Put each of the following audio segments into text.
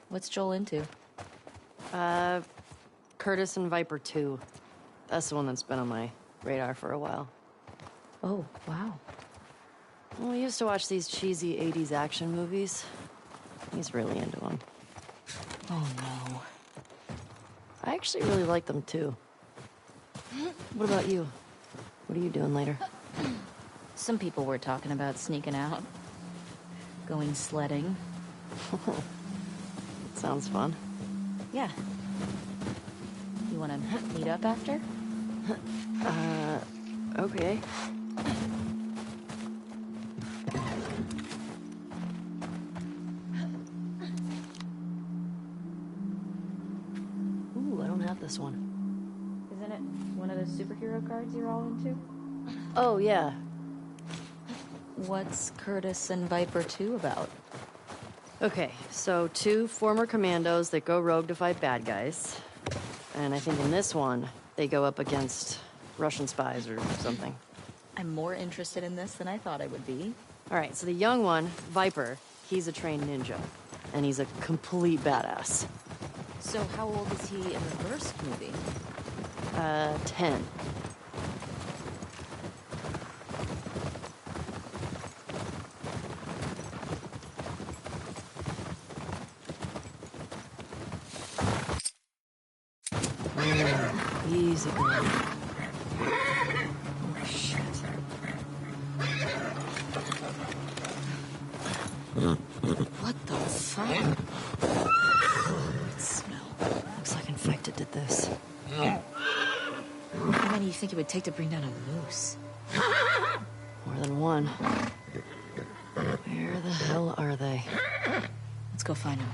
What's Joel into? Curtis and Viper 2. That's the one that's been on my radar for a while. Oh, wow. Well, we used to watch these cheesy 80s action movies. He's really into them. Oh, no. I actually really like them, too. What about you? What are you doing later? Some people were talking about sneaking out. Going sledding. It sounds fun. Yeah. You wanna meet up after? Okay. Ooh, I don't have this one. Isn't it one of the superhero cards you're all into? Oh, yeah. What's Curtis and Viper 2 about? Okay, so 2 former commandos that go rogue to fight bad guys. And I think in this one, they go up against Russian spies or something. I'm more interested in this than I thought I would be. All right, so the young one, Viper, he's a trained ninja. And he's a complete badass. So how old is he in the first movie? 10. Easy girl. Oh, shit. What the fuck? That smell. Looks like Infected did this. How many do you think it would take to bring down a moose? More than one. Where the hell are they? Let's go find him.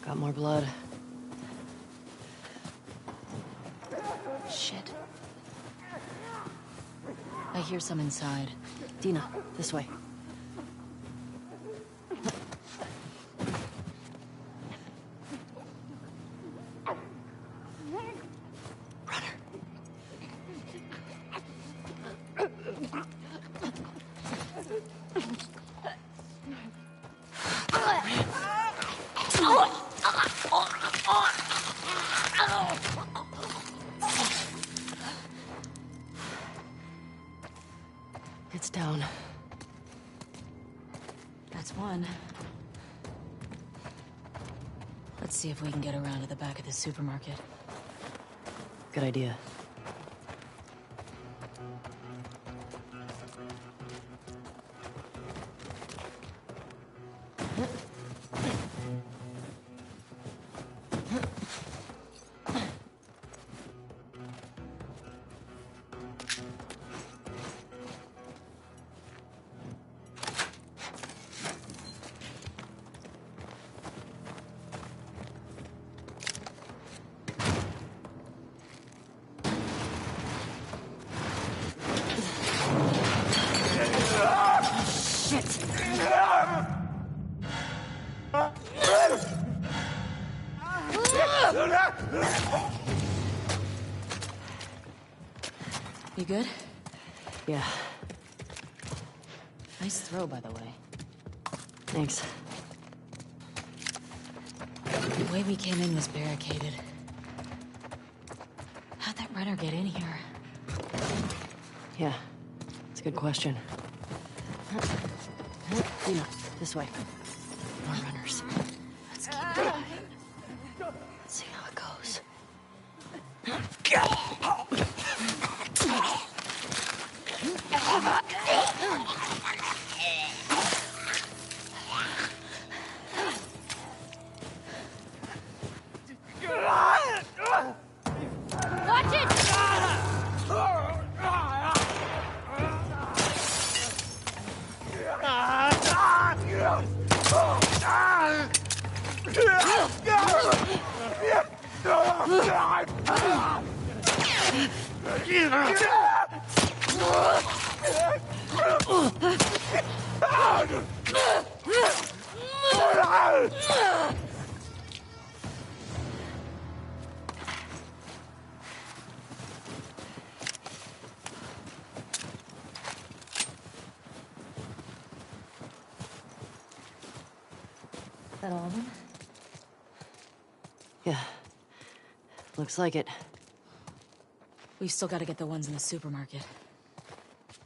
Got more blood. Shit. I hear some inside. Dina, this way. It's down. That's one. Let's see if we can get around to the back of the supermarket. Good idea. You good? Yeah, Nice throw, by the way. thanks. The way we came in was barricaded. How'd that runner get in here? Yeah, it's a good question. Dina, this way. More runners. Let's keep it going. Let's see how it goes. Watch it! That all of them? Yeah. Looks like it. We've still got to get the ones in the supermarket.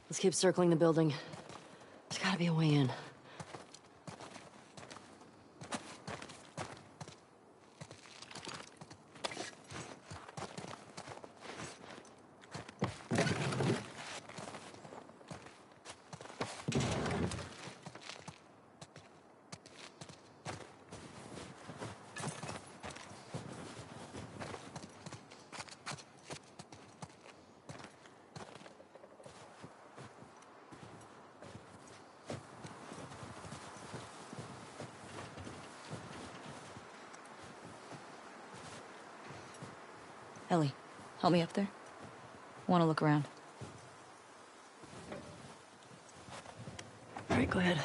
Let's keep circling the building. There's gotta be a way in. Ellie, help me up there. Want to look around. All right, go ahead.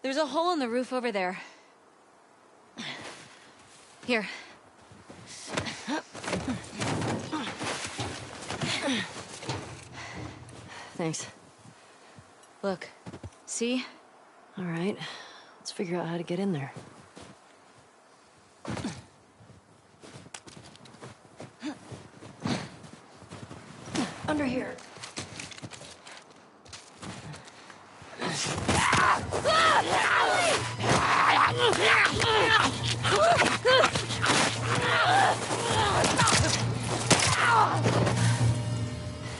There's a hole in the roof over there. Here. Thanks. Look. See? All right. Let's figure out how to get in there. Under here.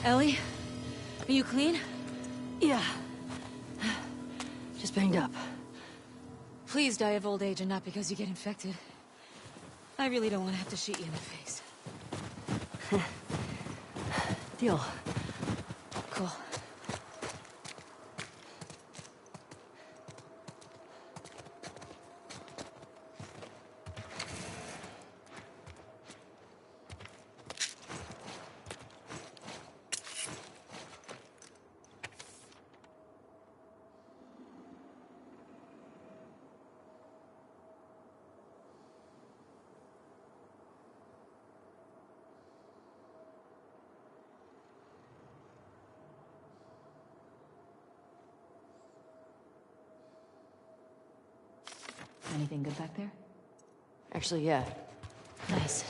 Ellie? Are you clean? Yeah. Just banged up. Please die of old age and not because you get infected. I really don't want to have to shoot you in the face. Deal. Cool. Anything good back there? Actually, yeah. Nice.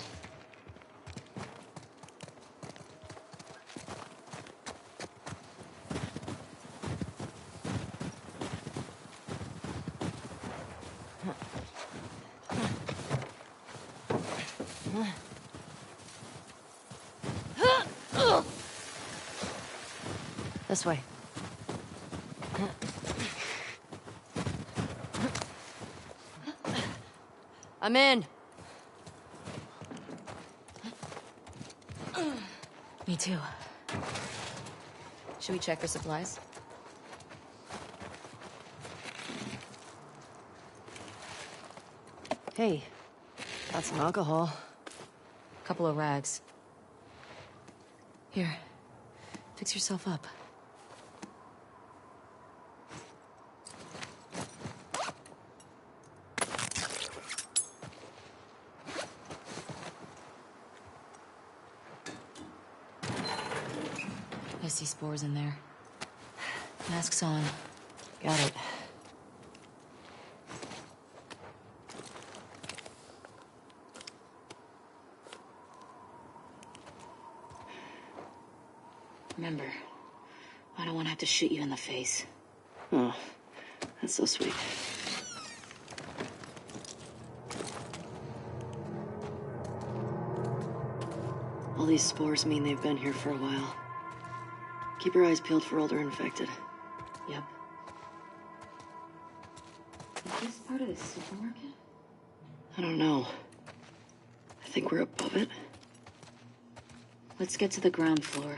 This way. I'm in. Me too. Should we check for supplies? Hey, got some alcohol. Couple of rags. Here, fix yourself up. I see spores in there. Masks on. Got it. Remember, I don't want to have to shoot you in the face. Oh, that's so sweet. All these spores mean they've been here for a while. Keep your eyes peeled for older infected. Yep. Is this part of the supermarket? I don't know. I think we're above it. Let's get to the ground floor.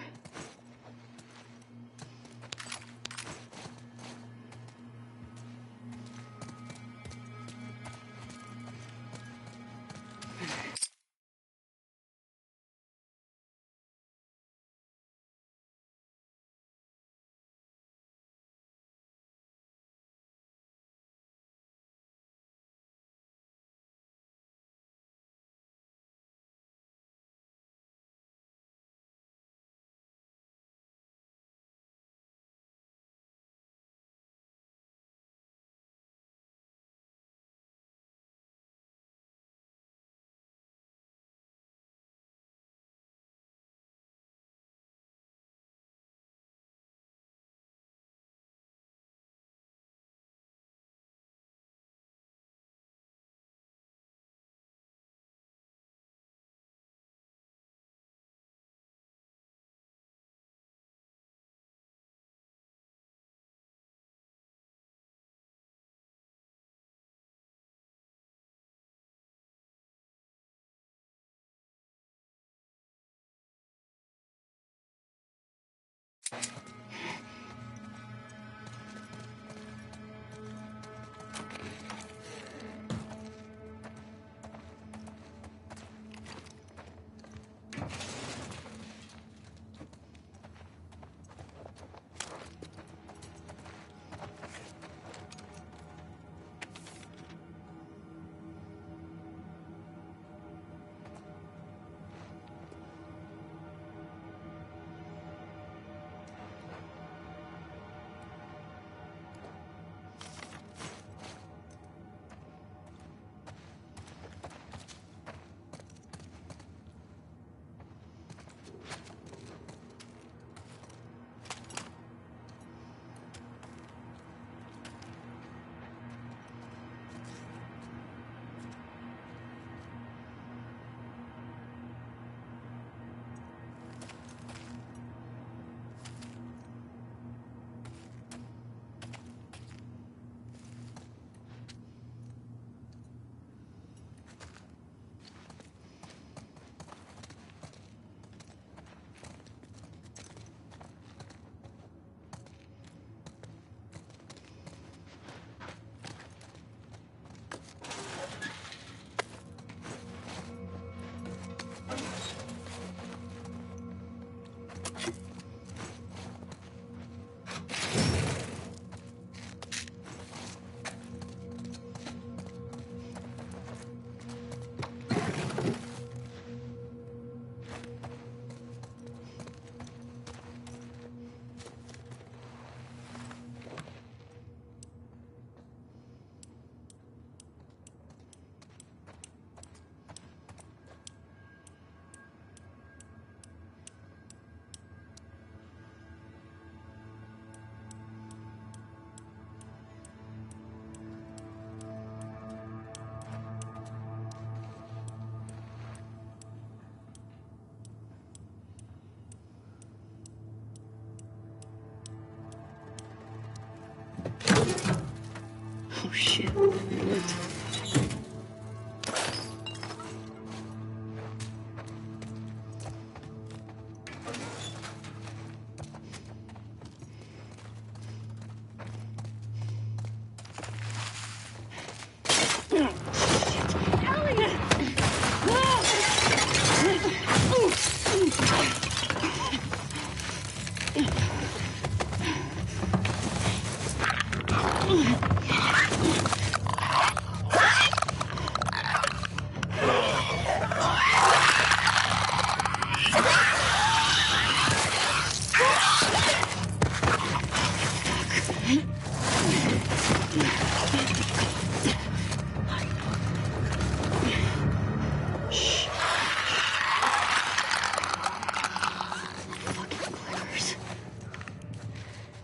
Oh, shit.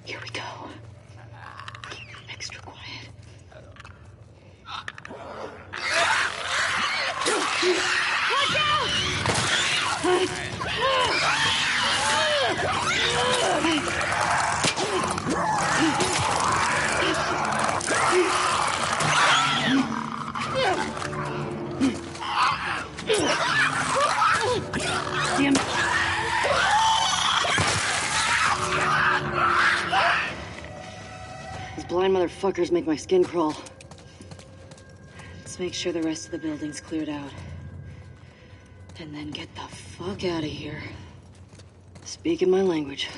Here we go. Keep it extra quiet. Watch out! Damn it. These blind motherfuckers make my skin crawl. Let's make sure the rest of the building's cleared out. And then get the fuck out of here. Speaking my language.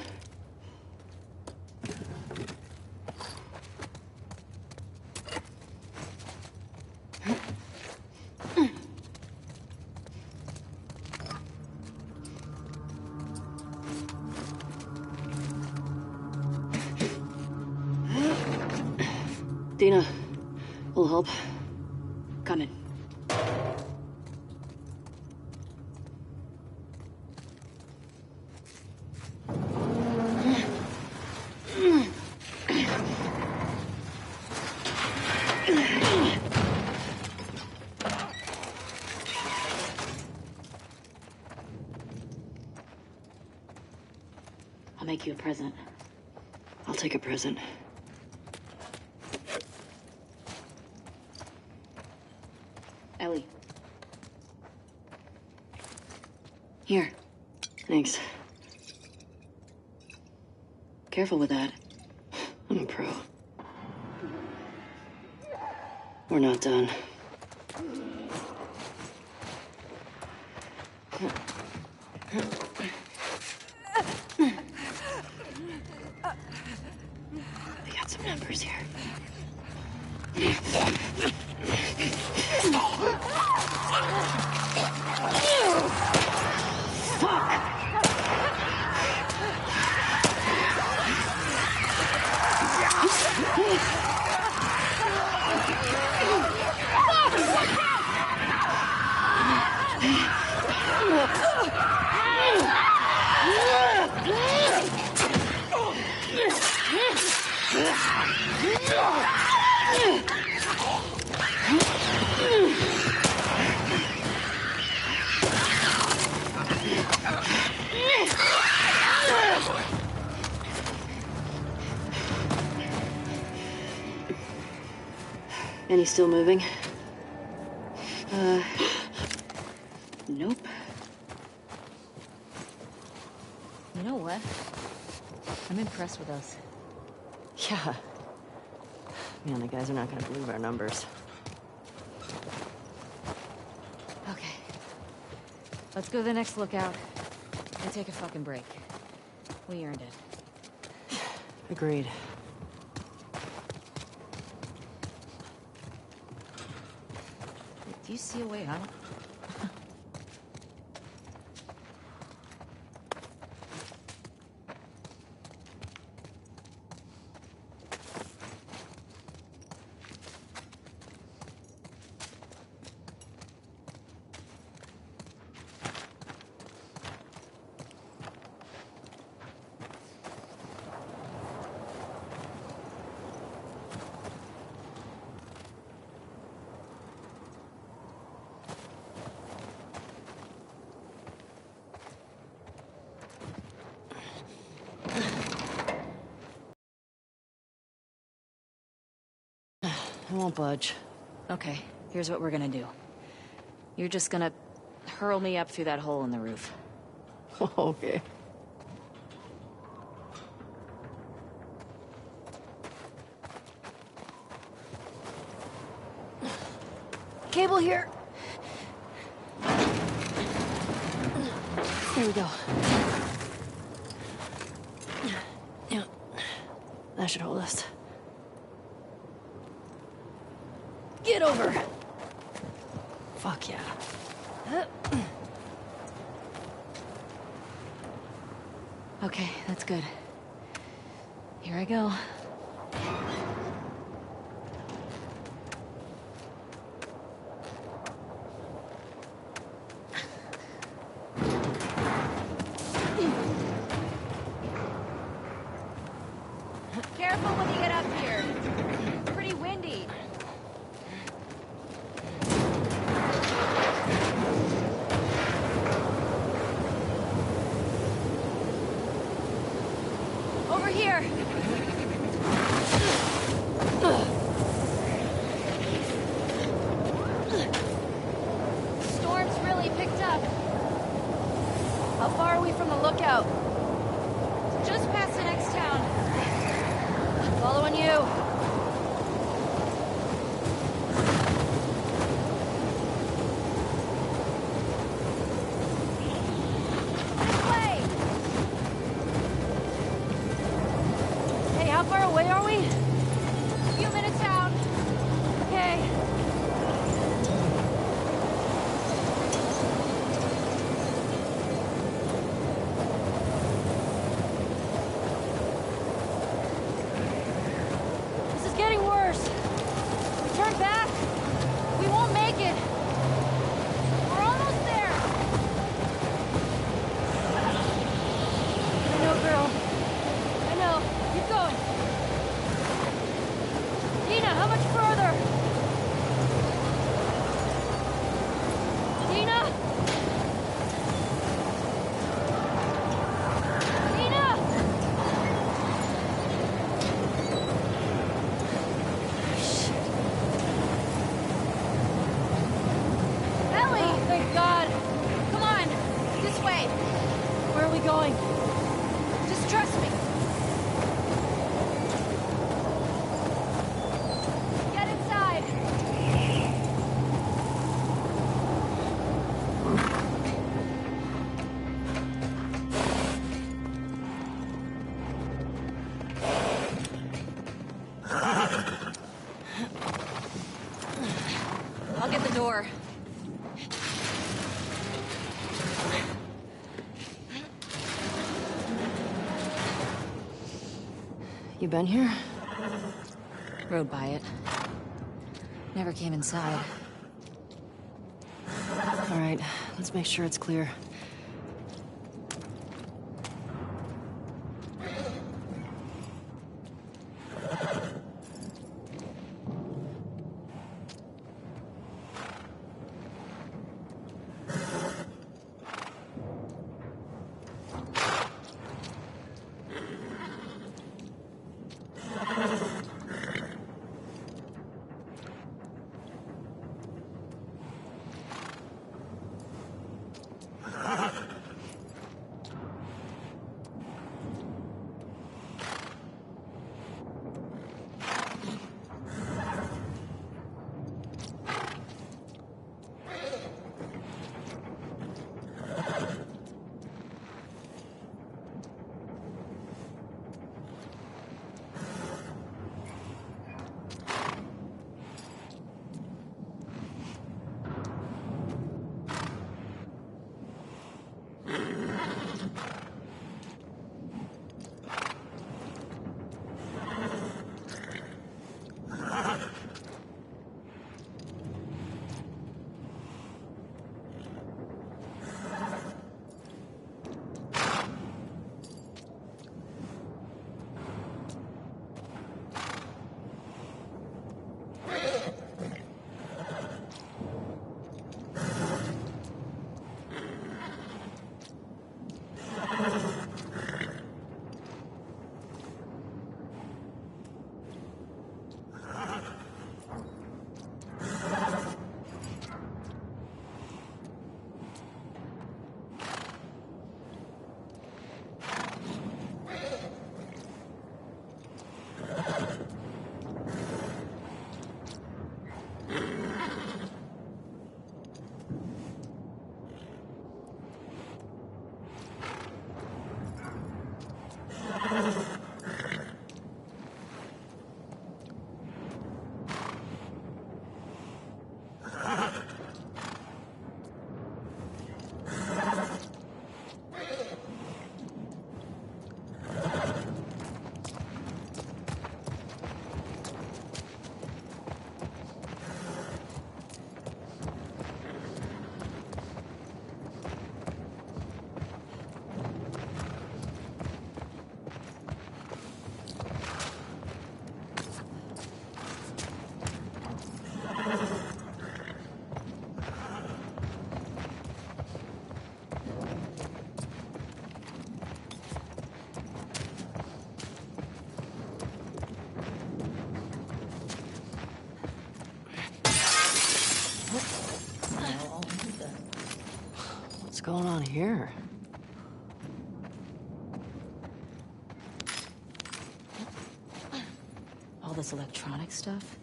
Dina, will help. Coming. I'll make you a present. I'll take a present. Ellie. Here. Thanks. Careful with that. I'm a pro. We're not done. We got some numbers here. Any still moving? Nope. You know what? I'm impressed with us. Yeah. Man, the guys are not gonna believe our numbers. Okay. Let's go to the next lookout and take a fucking break. We earned it. Agreed. Do you see a way out? I won't budge. Okay, here's what we're gonna do. You're just gonna hurl me up through that hole in the roof. Okay. Cable here. There we go. Yeah. That should hold us. Get over. Fuck yeah. Okay, that's good. Here I go. Careful when you get up here. It's pretty windy. Over here. Storm's really picked up. How far are we from the lookout? Just past the next town. Following you. This way. Hey, how far away are we? A few minutes out. Okay. This is getting worse. We turn back. We won't make it. We're almost there. I know, girl. I know. Keep going. Dina, how much further? Dina? Dina! Ellie! Thank God. Come on. This way. Where are we going? Just trust me. the door. You been here? Rode by it. Never came inside. All right, let's make sure it's clear. What's going on here? All this electronic stuff?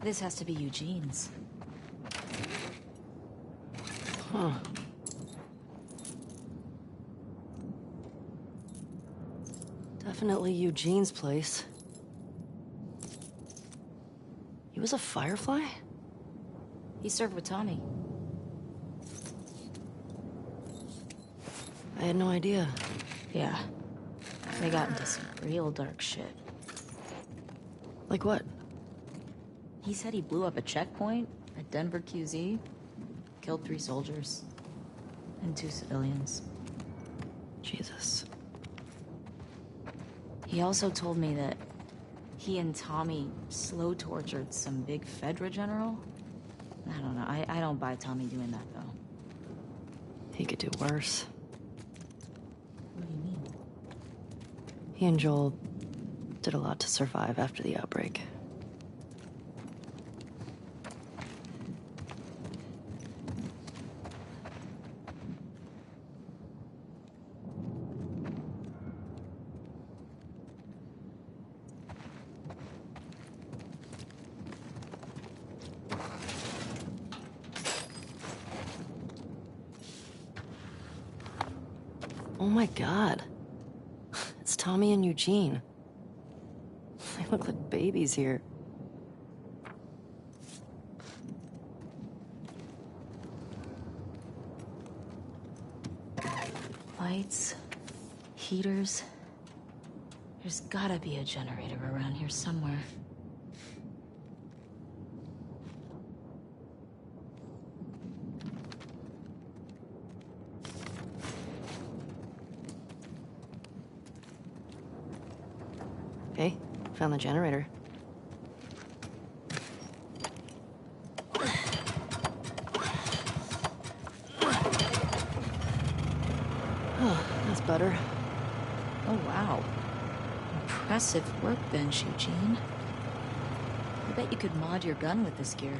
This has to be Eugene's. Huh. Definitely Eugene's place. He was a Firefly? He served with Tommy. I had no idea. Yeah. They got into some real dark shit. Like what? He said he blew up a checkpoint at Denver QZ, killed 3 soldiers, and 2 civilians. Jesus. He also told me that he and Tommy slow tortured some big Fedra general. I don't know. I don't buy Tommy doing that, though. He could do worse. What do you mean? He and Joel did a lot to survive after the outbreak. Oh my God. It's Tommy and Eugene. They look like babies here. Lights, heaters. There's gotta be a generator around here somewhere. Hey, found the generator. Oh, that's better. Oh, wow. Impressive workbench, Eugene. I bet you could mod your gun with this gear.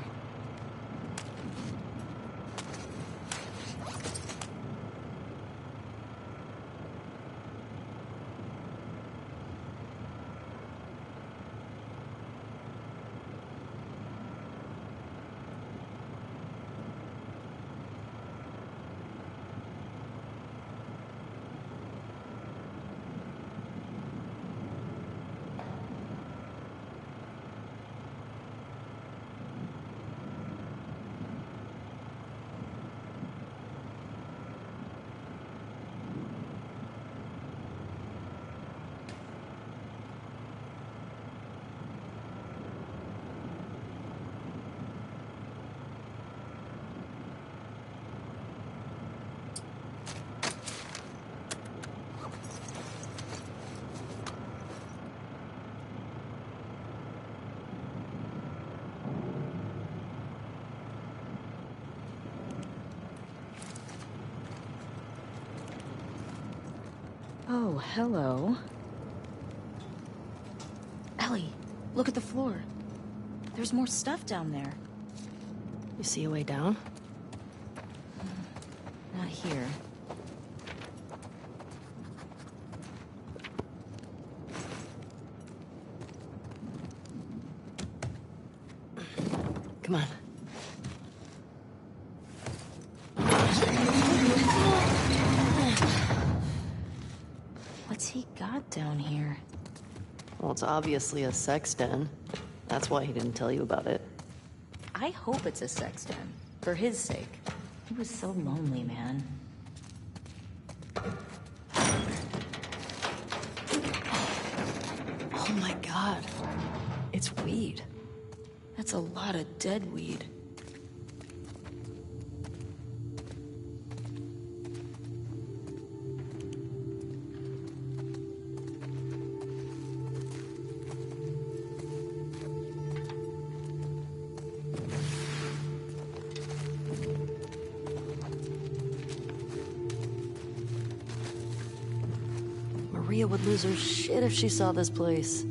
Oh, hello. Ellie, look at the floor. There's more stuff down there. You see a way down? Not here. Come on. What's he got down here? Well, it's obviously a sex den. That's why he didn't tell you about it. I hope it's a sex den. For his sake. He was so lonely, man. Oh my god. It's weed. That's a lot of dead weed. Maria would lose her shit if she saw this place.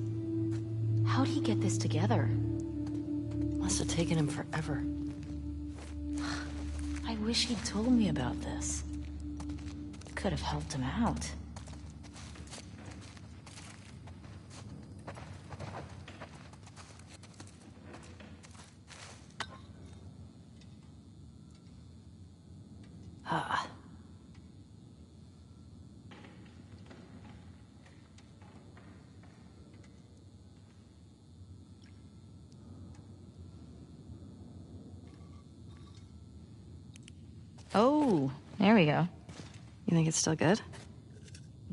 How'd he get this together? Must have taken him forever. I wish he'd told me about this. Could have helped him out. Ah. Oh, there we go. You think it's still good?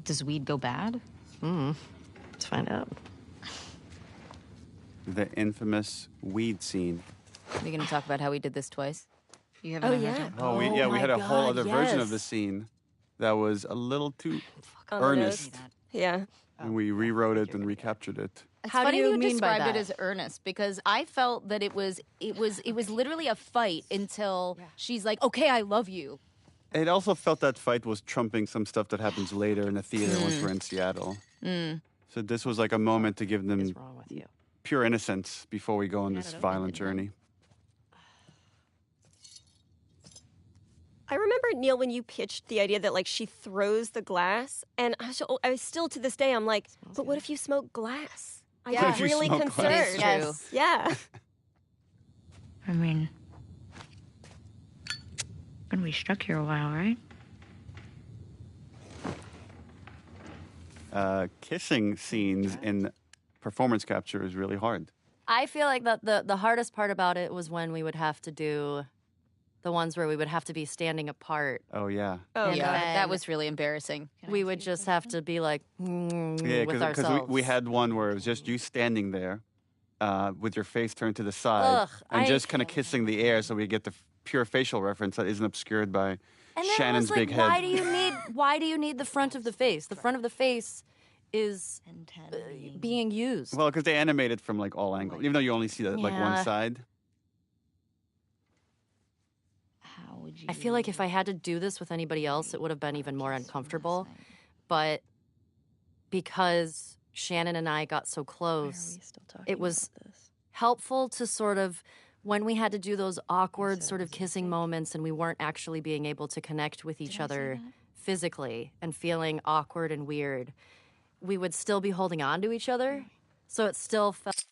Does weed go bad? Let's find out. The infamous weed scene. Are you gonna talk about how we did this twice? You Oh, yeah. Oh, we my had a whole God, other version of yes. the scene that was a little too On the earnest, nose. Yeah. and we rewrote it and recaptured it. It's How do funny you you mean by described it that? as earnest because I felt that it was literally a fight until she's like, "Okay, I love you." It also felt that fight was trumping some stuff that happens later in the theater once we're in Seattle. So this was like a moment to give them What's wrong with you? pure innocence before we go on this violent journey. I remember, Neil, when you pitched the idea that, like, she throws the glass, and I was still, to this day, I'm like, but what if you smoke glass? I'm What if you really smoke concerned. glass? It's Yes. Yeah. I mean, gonna be stuck here a while, right? Kissing scenes in performance capture is really hard. I feel like that the hardest part about it was when we would have to do The ones where we would have to be standing apart. Oh yeah. Oh, And yeah. then- That was really embarrassing. We would just have to be like, Yeah, with because ourselves. we had one where it was just you standing there with your face turned to the side Ugh, and I- just kind of kissing the air so we get the pure facial reference that isn't obscured by And then Shannon's it was like, big head. why do you need the front of the face? The front of the face is being used. Well, because they animate it from like all angles, even though you only see like one Yeah. side. How would you? I feel like if I had to do this with anybody else, it would have been even more uncomfortable. But because Shannon and I got so close, it was helpful to sort of, when we had to do those awkward sort of kissing moments and we weren't actually being able to connect with each other physically and feeling awkward and weird, we would still be holding on to each other. So it still felt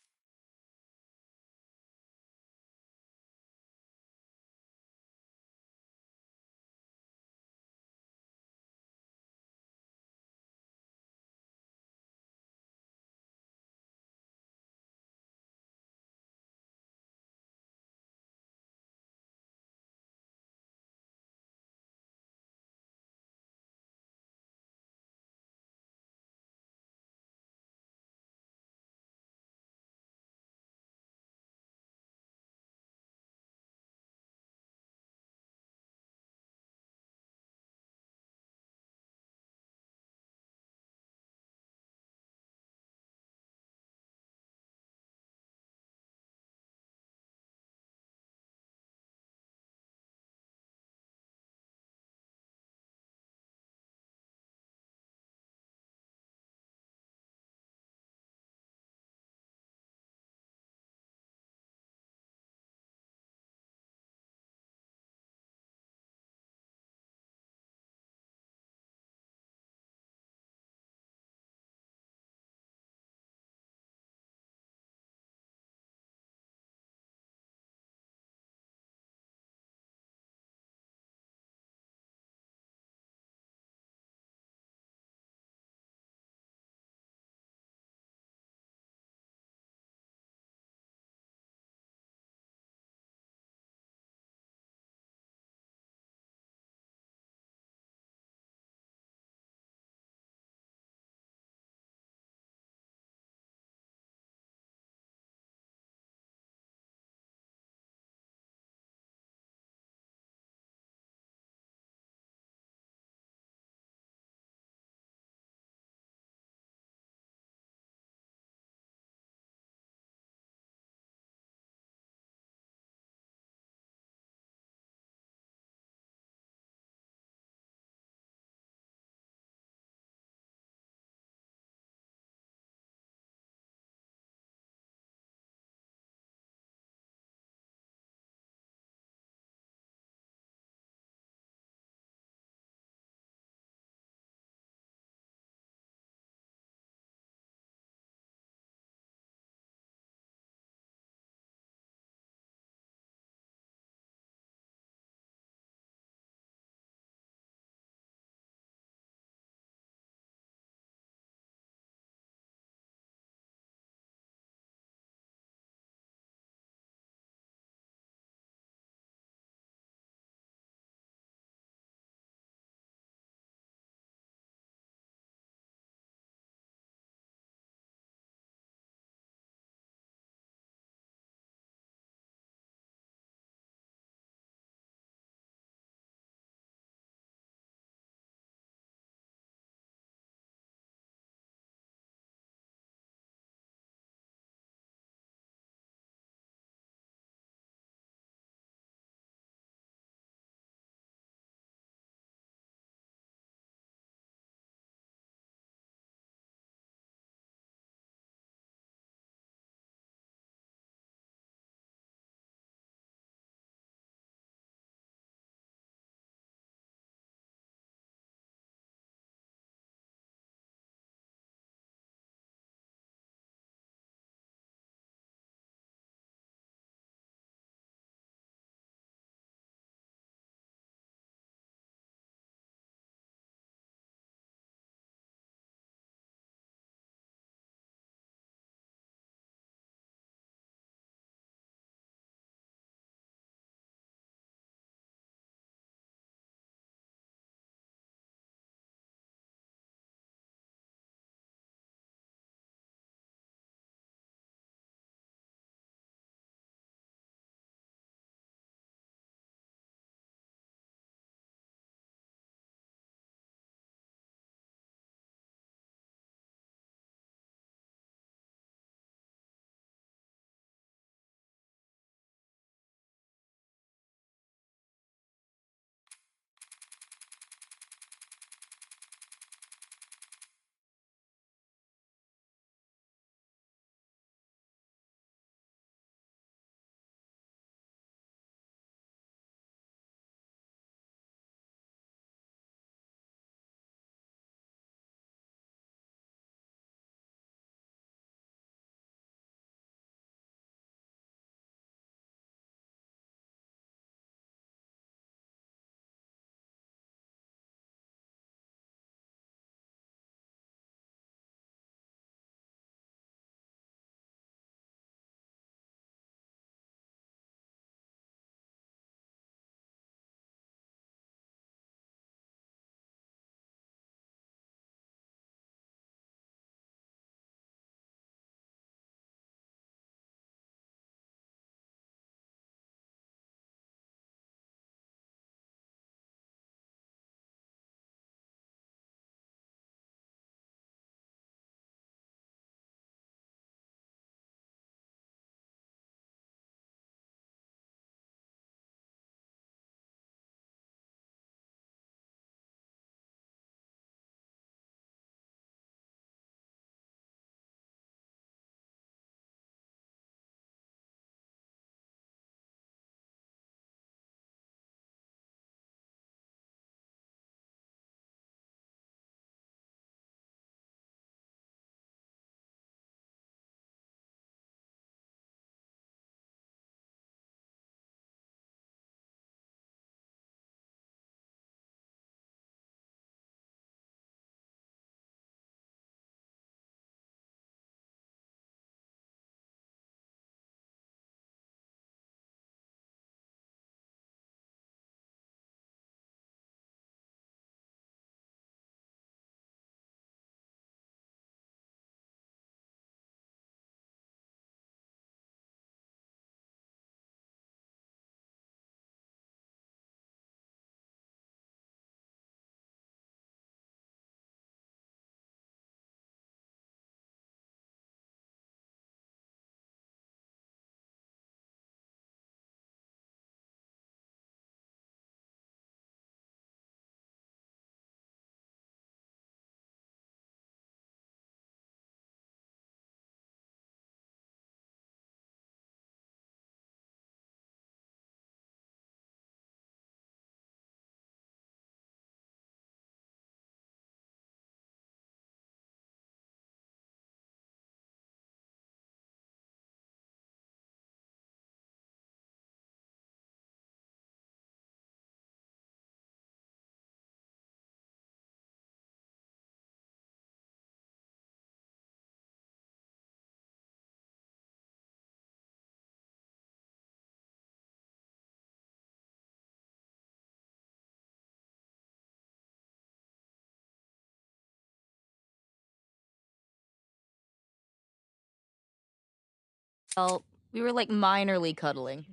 felt We were like minorly cuddling.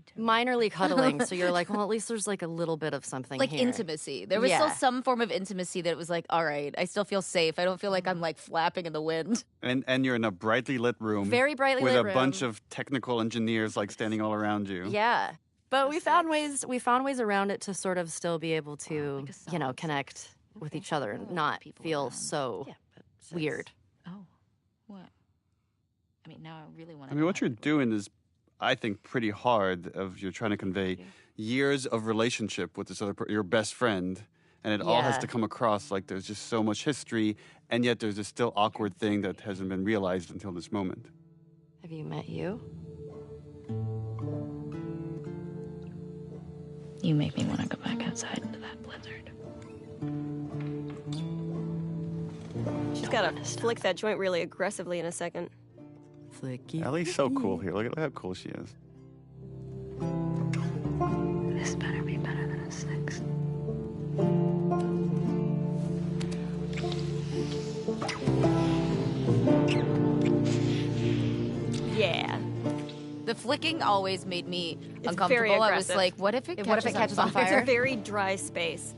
so you're like, well, at least there's like a little bit of something Like here. intimacy. There was still some form of intimacy that it was like, all right, I still feel safe. I don't feel like I'm like flapping in the wind. And you're in a brightly lit room. Very brightly with lit a room. bunch of technical engineers like standing all around you. Yeah. But we found ways around it to sort of still be able to, connect with each other and not feel so weird. Oh, what? I mean, now I really want I to. mean, what you're doing is, I think, pretty hard. You're trying to convey years of relationship with this other your best friend, and it all has to come across like there's just so much history, and yet there's this still awkward thing that hasn't been realized until this moment. Have you met you? You make me want to go back outside into that blizzard. She's got to flick that joint really aggressively in a second. Flicky. Ellie's so cool here. Look at how cool she is. This better be better than a 6. Yeah. The flicking always made me It's uncomfortable. very I was aggressive. like, what if it catches on It's fire? a very dry space.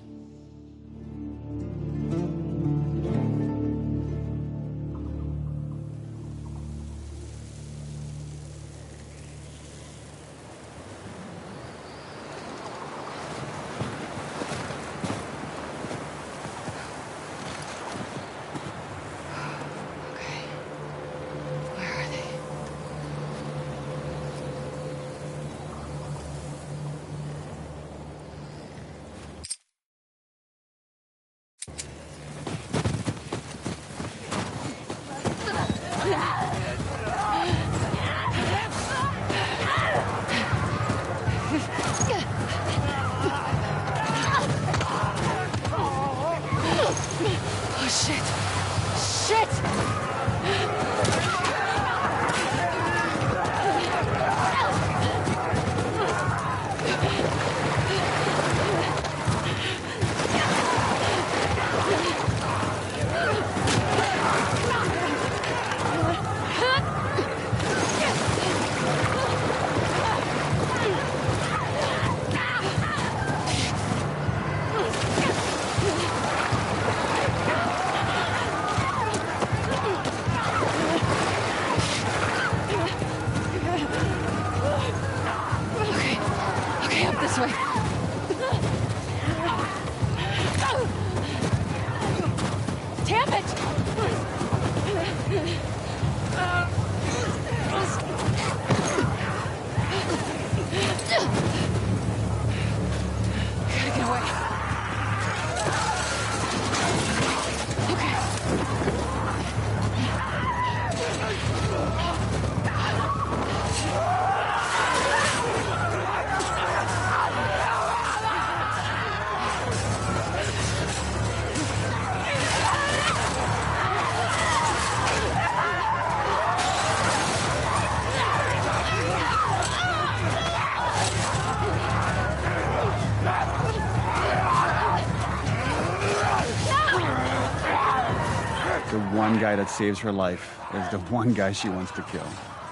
The one guy that saves her life is the one guy she wants to kill.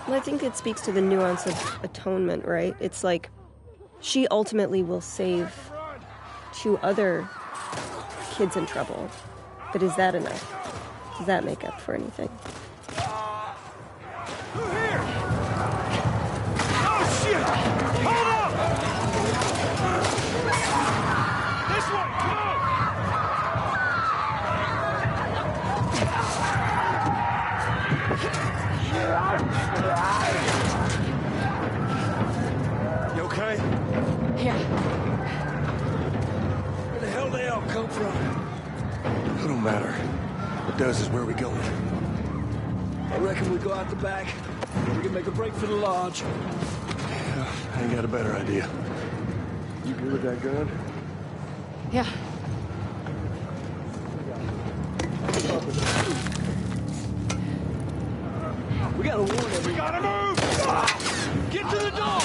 Well, I think it speaks to the nuance of atonement, right? It's like she ultimately will save 2 other kids in trouble. But is that enough? Does that make up for anything? You okay? Here. Where the hell they all come from? It don't matter. What does is where we going. I reckon we go out the back. We can make a break for the lodge. Yeah, I ain't got a better idea. You good with that gun? Yeah. We gotta warn everyone. We gotta move! Get to the door!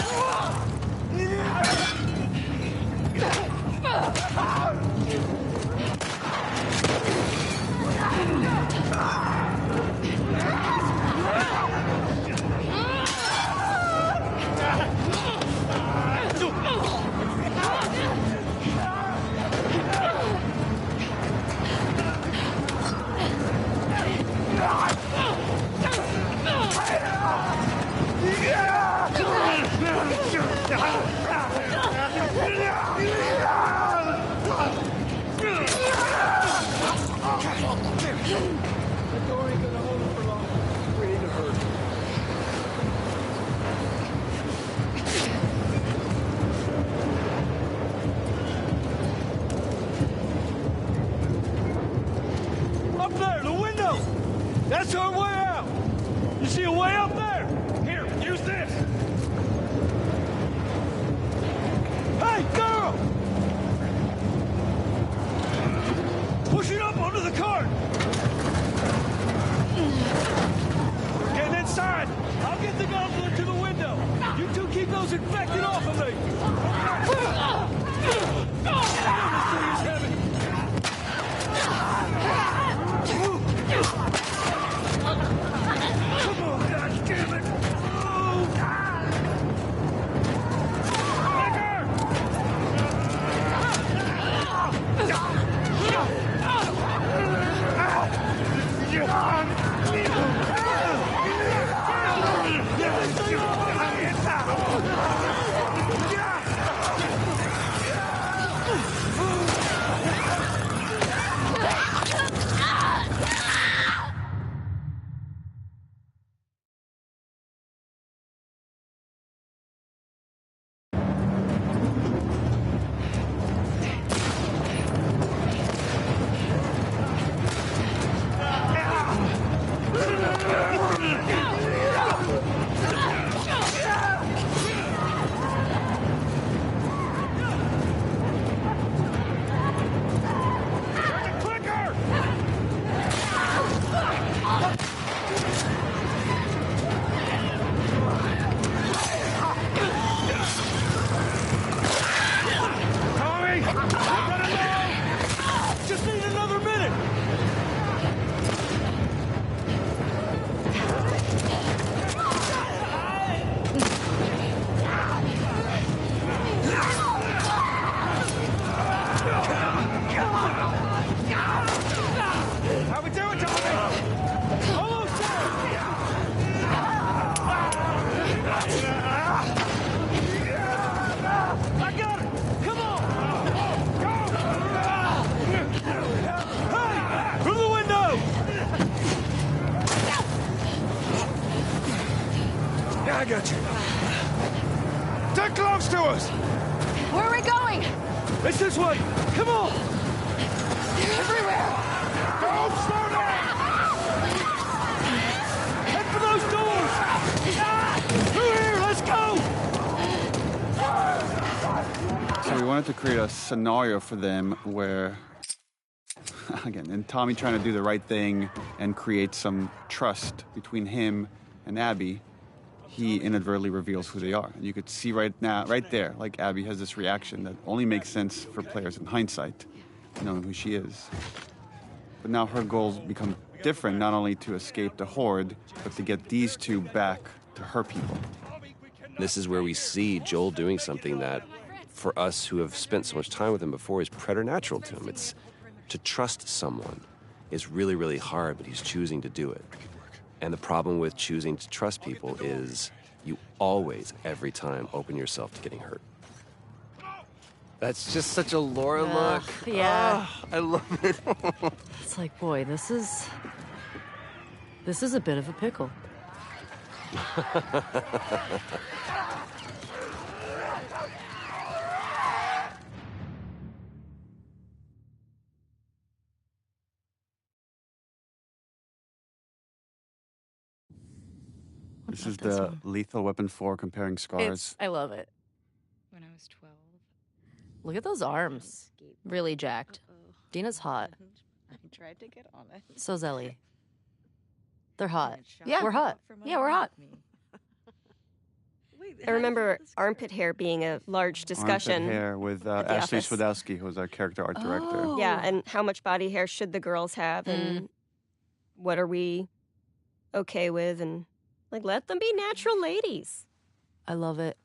It's our way out! You see a way out there? Here, use this! Hey, girl! Push it up onto the cart! We're getting inside! I'll get the gauntlet to the window! You two keep those infected off of me! This thing is heavy! Come on, goddammit! Just need another minute! How we doing, Tommy? Almost there! I got it! Come on! Go! Hey! Through the window! Yeah, I got you. They're close to us! Where are we going? It's this way! Come on! Everywhere! Don't slow down! Head for those doors! Through here, let's go! So we wanted to create a scenario for them where, again, and Tommy trying to do the right thing and create some trust between him and Abby, he inadvertently reveals who they are. And you could see right there, like Abby has this reaction that only makes sense for players in hindsight, knowing who she is. But now her goals become different, not only to escape the Horde, but to get these two back to her people. This is where we see Joel doing something that, for us who have spent so much time with him before, is preternatural to him. It's to trust someone is really, really hard, but he's choosing to do it. And the problem with choosing to trust people is you always, every time, open yourself to getting hurt. That's just such a Laura look. Yeah. Oh, I love it. It's like, boy, this is a bit of a pickle. This is the Lethal Weapon 4 comparing scars. I love it. When I was 12. Look at those arms. Really jacked. Dina's hot. I tried to get on it. So's Ellie. They're hot. Yeah. We're hot. Yeah, we're hot. I remember armpit hair being a large discussion. Armpit hair with Ashley Swadowski, who was our character art director. Yeah, and how much body hair should the girls have, and what are we okay with, and like let them be natural ladies. I love it.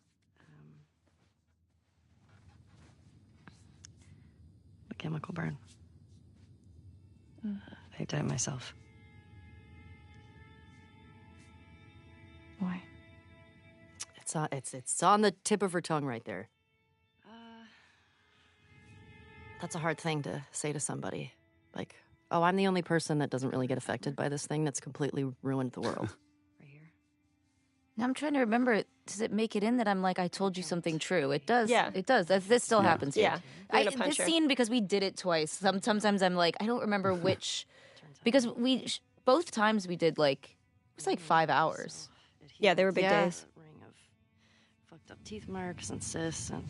A chemical burn. I did it myself. Why? It's on the tip of her tongue right there. That's a hard thing to say to somebody. Like, oh, I'm the only person that doesn't really get affected by this thing that's completely ruined the world. Right here. Now I'm trying to remember, does it make it in that I'm like, I told you something true? It does. Yeah. It does. This still happens here. Yeah. You're gonna punch This her. scene, because we did it twice, sometimes I'm like, I don't remember which, because both times we did like, it was like 5 hours. Yeah, they were big days. Ring of fucked up teeth marks and cysts and...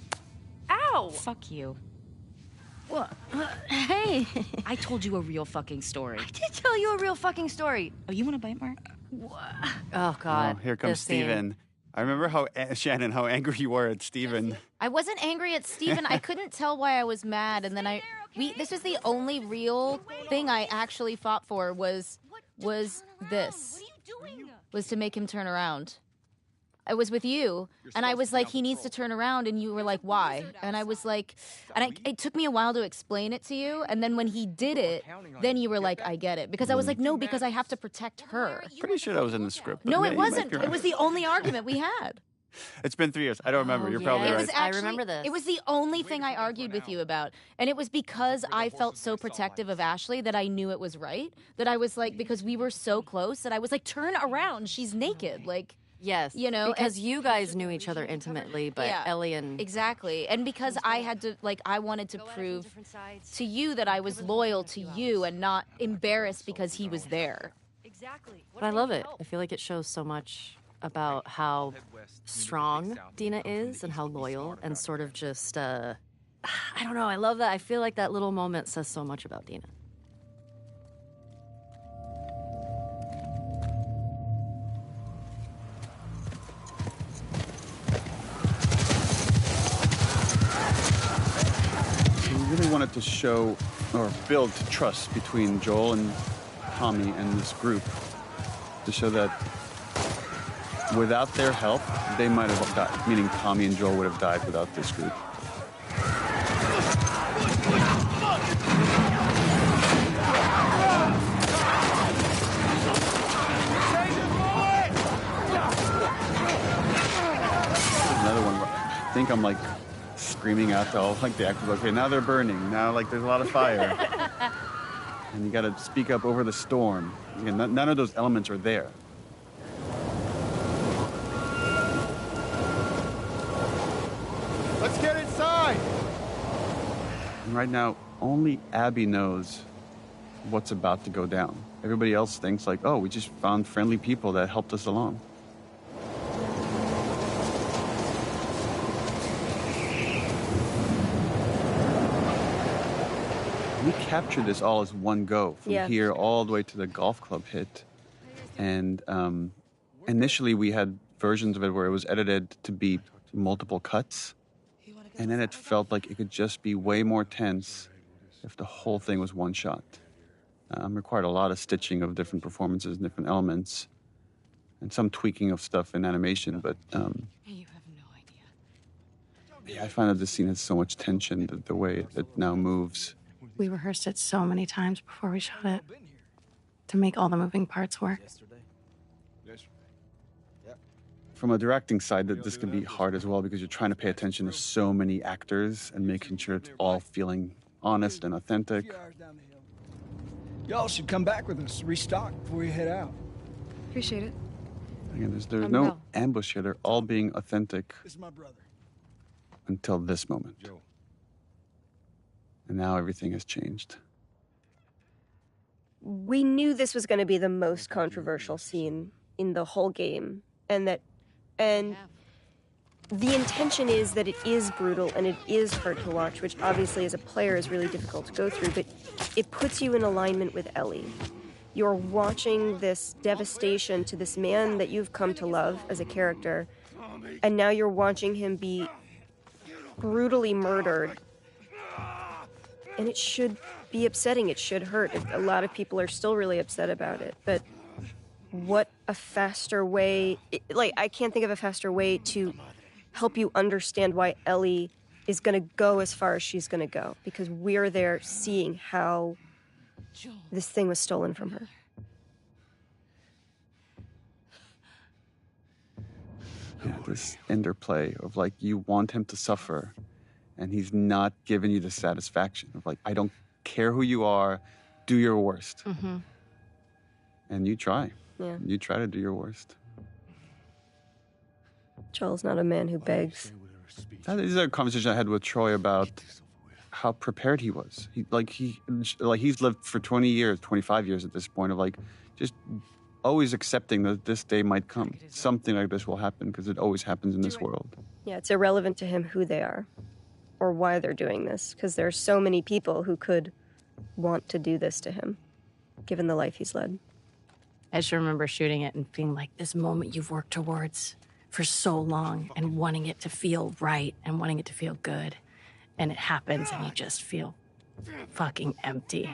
Ow! Fuck you. What? Hey! I told you a real fucking story. I did tell you a real fucking story. Oh, you want a bite, Mark? Oh, God. Oh, here comes this scene. Steven. I remember how, Shannon, how angry you were at Steven. I wasn't angry at Steven. I couldn't tell why I was mad, and then this is the only real thing I actually fought for was this. Was to make him turn around. I was with you, and I was like, he needs to turn around, and you were like, why? And I was like, it took me a while to explain it to you, and then when he did it, then you were like, I get it. Because I was like, no, because I have to protect her. Pretty sure that was in the script. No, it it wasn't. It was the only argument we had. It's been 3 years. I don't remember. You're probably It right. was actually, I remember this. It was the only thing I argued with you about. And it was because I felt so protective of Ashley that I knew it was right. That I was like, because we were so close, that I was like, turn around. She's naked. Like, Yes, you know, because you guys knew each other intimately, but Yeah, Ellie and... Exactly. And because I had to, like, I wanted to prove to you that I was loyal to you and not embarrassed because he was there. Exactly. But I love it. I feel like it shows so much about how strong Dina is and how loyal and sort of just, I don't know, I love that. I feel like that little moment says so much about Dina. We really wanted to show or build trust between Joel and Tommy and this group to show that without their help, they might have died, meaning Tommy and Joel would have died without this group. Another one where I think I'm like screaming out to all like the actors, okay, now they're burning, now like there's a lot of fire. And you gotta speak up over the storm. Again, none of those elements are there. Let's get inside! And right now, only Abby knows what's about to go down. Everybody else thinks like, oh, we just found friendly people that helped us along. We captured this all as one go, from here all the way to the golf club hit. And initially we had versions of it where it was edited to be multiple cuts. And then it felt like it could just be way more tense if the whole thing was one shot. Required a lot of stitching of different performances and different elements, and some tweaking of stuff in animation, but You have no idea. yeah, I find that this scene has so much tension, the way it now moves. We rehearsed it so many times before we shot it to make all the moving parts work. From a directing side, that this can be hard as well because you're trying to pay attention to so many actors and making sure it's all feeling honest and authentic. Y'all should come back with us, restock before you head out. Appreciate it. Again, there's no ambush here. They're all being authentic This is my brother. until this moment. And now everything has changed. We knew this was going to be the most controversial scene in the whole game, and the intention is that it is brutal and it is hard to watch, which obviously as a player is really difficult to go through, but it puts you in alignment with Ellie. You're watching this devastation to this man that you've come to love as a character, and now you're watching him be brutally murdered. And it should be upsetting, it should hurt. A lot of people are still really upset about it, but what a faster way, I can't think of a faster way to help you understand why Ellie is going to go as far as she's going to go, because we're there seeing how this thing was stolen from her. Yeah, this interplay of like you want him to suffer and he's not giving you the satisfaction of like, I don't care who you are, do your worst. Mm-hmm. And you try. Yeah. You try to do your worst. Joel's not a man who begs. That is a conversation I had with Troy about how prepared he was. He's lived for 20 years, 25 years at this point of like, just always accepting that this day might come. Something like this will happen, because it always happens in this world. Yeah, it's irrelevant to him who they are or why they're doing this, because there are so many people who could want to do this to him, given the life he's led. I just remember shooting it and being like, this moment you've worked towards for so long and wanting it to feel right and wanting it to feel good. And it happens and you just feel fucking empty.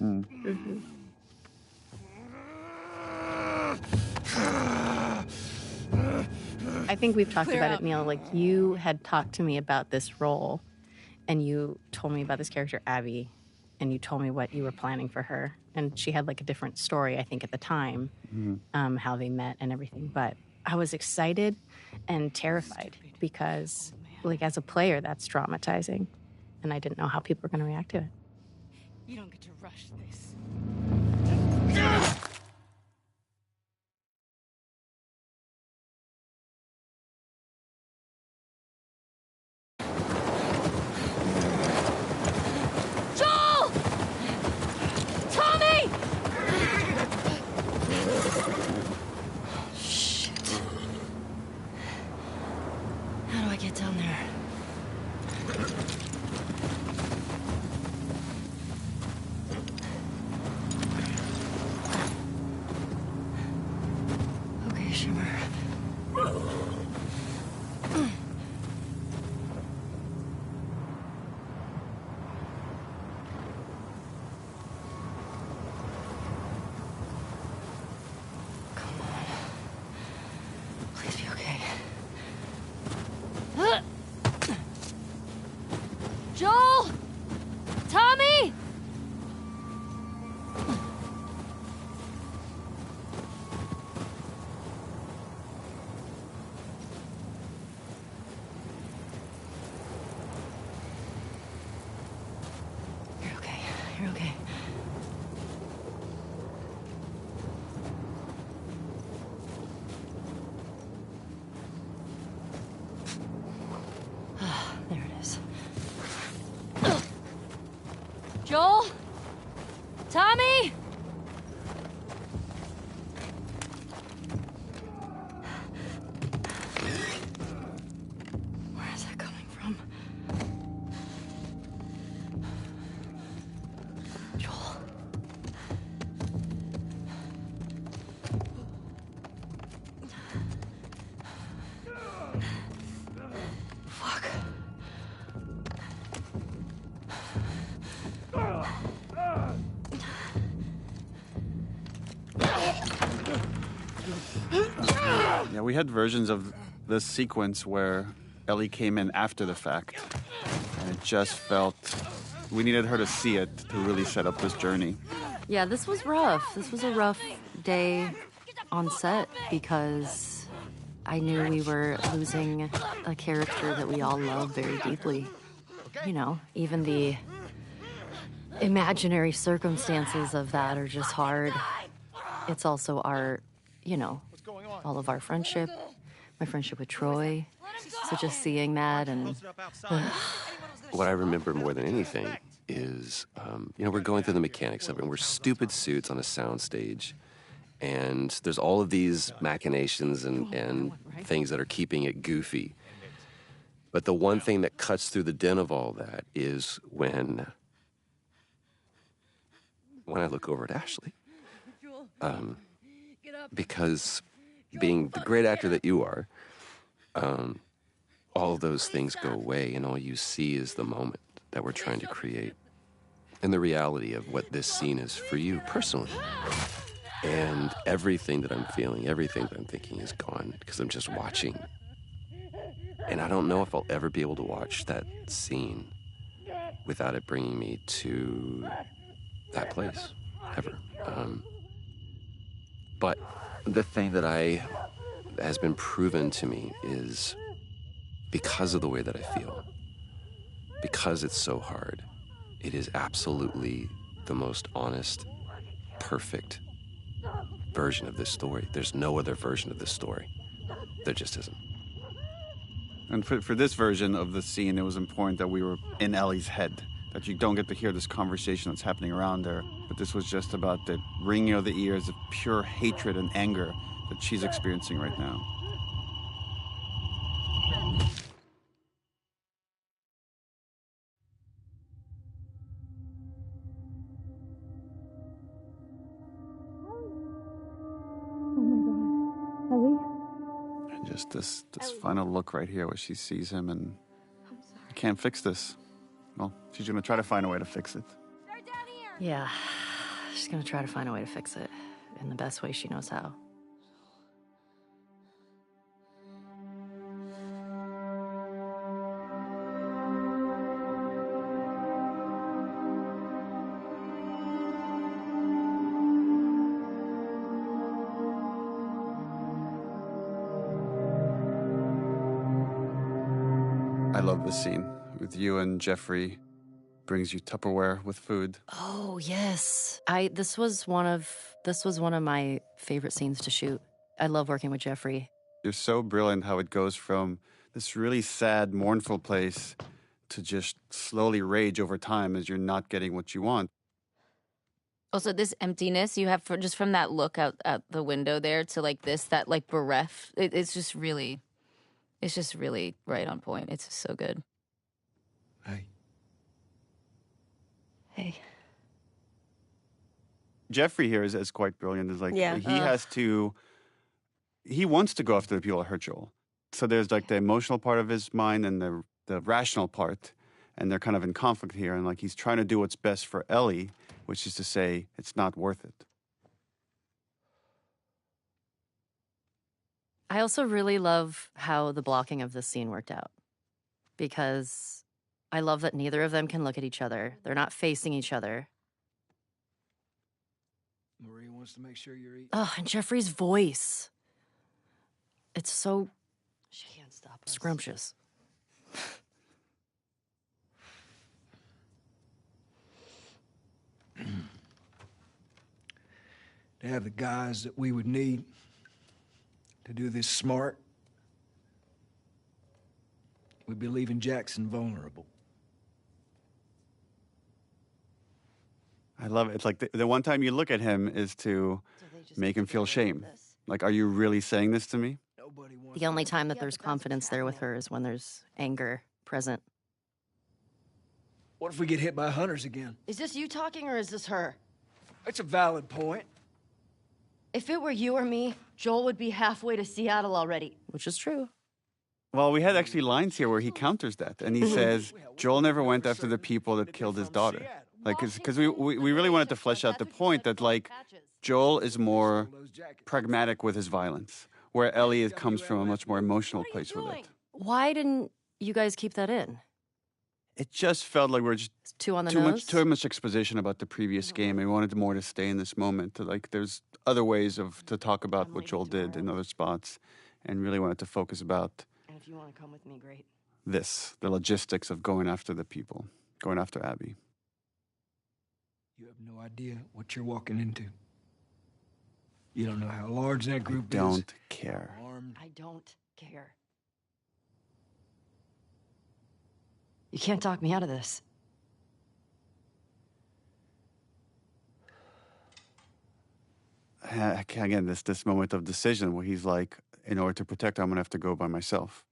Mm-hmm. I think we've talked about it, Neil. Like, you had talked to me about this role and you told me about this character, Abby, and you told me what you were planning for her. And she had like a different story, I think, at the time, how they met and everything. But I was excited and terrified because, like, as a player, that's traumatizing. And I didn't know how people were going to react to it. You don't get to rush this. Joel! Tommy! Shit. How do I get down there? Okay, Shimmer. Come on. Please be okay. Joel! Tommy! You're okay. You're okay. There it is. Joel? Tommy? Where is that coming from? Joel. Fuck. Yeah, we had versions of this sequence where Ellie came in after the fact. And it just felt... We needed her to see it to really set up this journey. Yeah, this was rough. This was a rough day on set because I knew we were losing a character that we all love very deeply. You know, even the imaginary circumstances of that are just hard. It's also our, you know, all of our friendship, my friendship with Troy. So just seeing that and... What I remember more than anything is, you know, we're going through the mechanics of it, and we're stupid suits on a soundstage, and there's all of these machinations and things that are keeping it goofy. But the one thing that cuts through the din of all that is when I look over at Ashley. Because being the great actor that you are, all of those things go away, and all you see is the moment that we're trying to create and the reality of what this scene is for you personally. And everything that I'm feeling, everything that I'm thinking is gone because I'm just watching. And I don't know if I'll ever be able to watch that scene without it bringing me to that place, ever. But the thing that has been proven to me is because of the way that I feel, because it's so hard, it is absolutely the most honest, perfect version of this story. There's no other version of this story. There just isn't. And for this version of the scene, it was important that we were in Ellie's head. that you don't get to hear this conversation that's happening around her. But this was just about the ringing of the ears of pure hatred and anger that she's experiencing right now. And just this final look right here where she sees him and I can't fix this. Well, she's gonna try to find a way to fix it. Yeah, she's gonna try to find a way to fix it in the best way she knows how. I love this scene with you and Jeffrey. Brings you Tupperware with food. Oh yes, this was one of my favorite scenes to shoot. I love working with Jeffrey. You're so brilliant how it goes from this really sad, mournful place to just slowly rage over time as you're not getting what you want. Also, this emptiness you have just from that look out the window there to like this, that like bereft. It's just really right on point. It's just so good. Hey. Hey. Jeffrey here is quite brilliant. Is like Yeah. he wants to go after the people that hurt Joel. So there's like the emotional part of his mind and the rational part, and they're kind of in conflict here. And like he's trying to do what's best for Ellie, which is to say it's not worth it. I also really love how the blocking of this scene worked out, because I love that neither of them can look at each other. They're not facing each other. Marie wants to make sure you're eating. Oh, and Jeffrey's voice. It's so She can't stop us. scrumptious. To have the guys that we would need to do this smart, we'd be leaving Jackson vulnerable. I love it. It's like the one time you look at him is to make him feel shame. Like, are you really saying this to me? The only time that there's confidence there with her is when there's anger present. What if we get hit by hunters again? Is this you talking or is this her? It's a valid point. If it were you or me, Joel would be halfway to Seattle already. Which is true. Well, we had actually lines here where he counters that, and he says Joel never went after the people that killed his daughter. Like, because we really wanted to flesh out the point that like Joel is more pragmatic with his violence, where Ellie comes from a much more emotional place with it. Why didn't you guys keep that in? It just felt like we're just It's too on the nose? too much exposition about the previous game. And we wanted more to stay in this moment. Like, there's other ways to talk about what Joel did in other spots, and really wanted to focus about And if you want to come with me, great. the logistics of going after the people, going after Abby. You have no idea what you're walking into. You don't know how large that group is. Don't care. Armed. I don't care. You can't talk me out of this. Again, this moment of decision where he's like, in order to protect her, I'm gonna have to go by myself.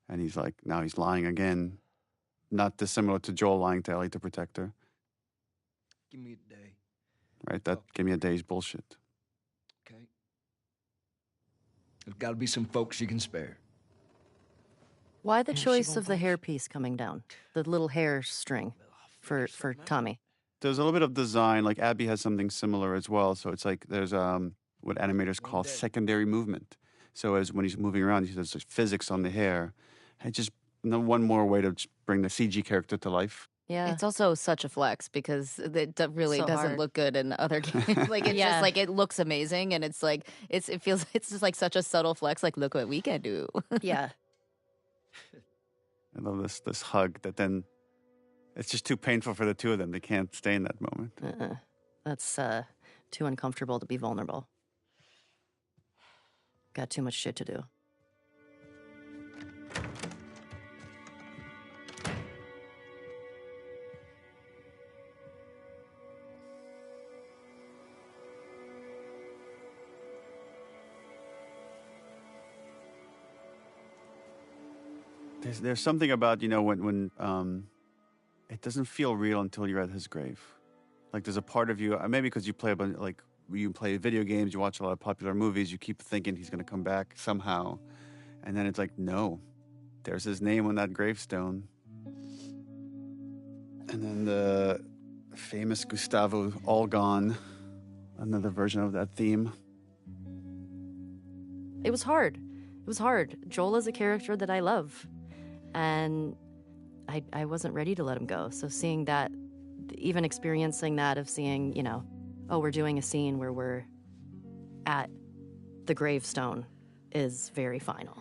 And he's like, now he's lying again. Not dissimilar to Joel lying to Ellie to protect her. Give me a day, Right? That give me a day's bullshit. okay? There's got to be some folks you can spare. Why the And she choice won't of the budge. hairpiece coming down? The little hair string for Tommy. There's a little bit of design, like Abby has something similar as well. So it's like there's what animators call secondary movement. So as when he's moving around, there's like physics on the hair. And just one more way to just bring the CG character to life. Yeah. It's also such a flex because it really So doesn't hard. look good in other games. Like it's Yeah. just like it looks amazing, and it's like it feels it's just like such a subtle flex. Like look what we can do. yeah. I love this hug that then it's just too painful for the two of them. They can't stay in that moment. That's too uncomfortable to be vulnerable. Got too much shit to do. There's something about, when it doesn't feel real until you're at his grave. Like there's a part of you, maybe because you play a bunch, like you play video games, you watch a lot of popular movies, you keep thinking he's going to come back somehow. And then it's like, no, there's his name on that gravestone. And then the famous Gustavo All Gone, another version of that theme. It was hard. It was hard. Joel is a character that I love. And I wasn't ready to let him go. So seeing that, even experiencing that of seeing, oh, we're doing a scene where we're at the gravestone is very final.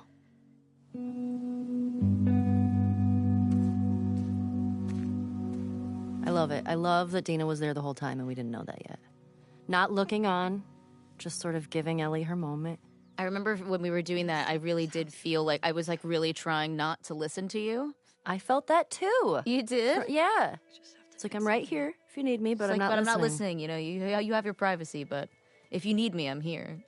I love it. I love that Dina was there the whole time and we didn't know that yet. Not looking on, just sort of giving Ellie her moment. I remember when we were doing that, I really did feel like I was like really trying not to listen to you. I felt that too. You did? Yeah. It's like, I'm right here if you need me, but I'm not listening. I'm not listening. You have your privacy, but if you need me, I'm here.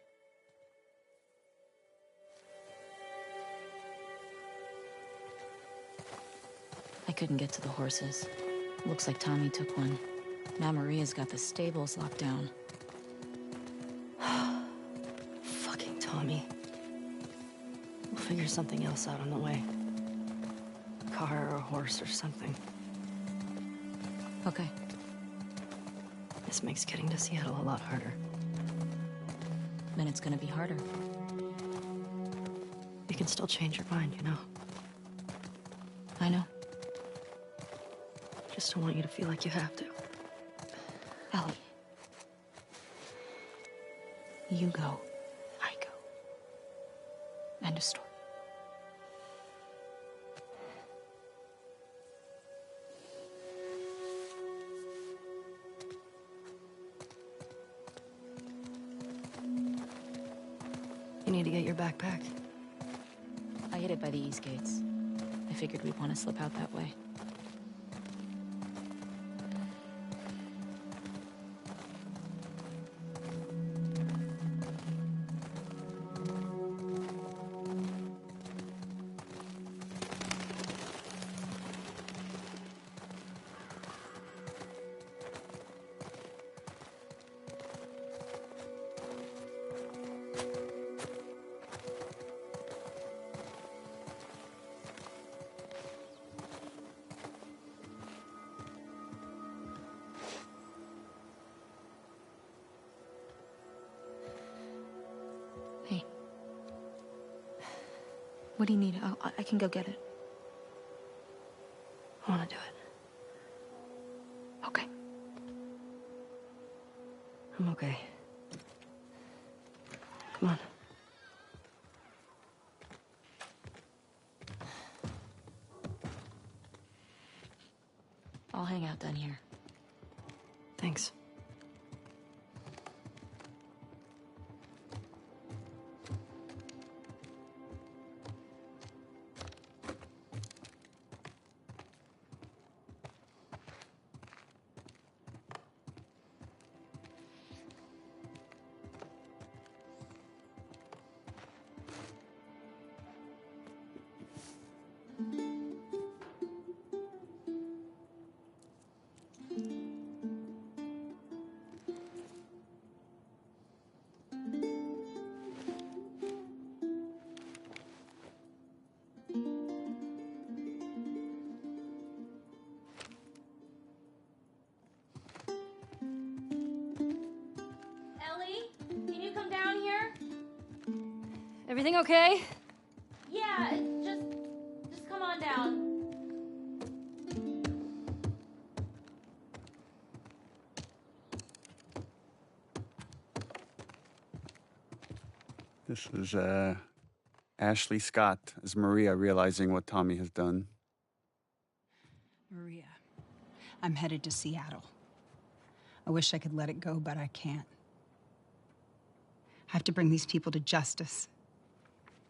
I couldn't get to the horses. Looks like Tommy took one. Now Maria's got the stables locked down. Fucking Tommy. We'll figure something else out on the way. A car or a horse or something. Okay. This makes getting to Seattle a lot harder. Then it's gonna be harder. You can still change your mind, I know. Just don't want you to feel like you have to. Ellie. You go. I go. End of story. You need to get your backpack. I hid it by the east gates. I figured we'd want to slip out that way. What do you need? I can go get it. I want to do it. Okay. I'm okay. Come on. I'll hang out down here. Thanks. Everything okay? Yeah, just come on down. This is Ashley Scott as Maria realizing what Tommy has done. Maria, I'm headed to Seattle. I wish I could let it go, but I can't. I have to bring these people to justice.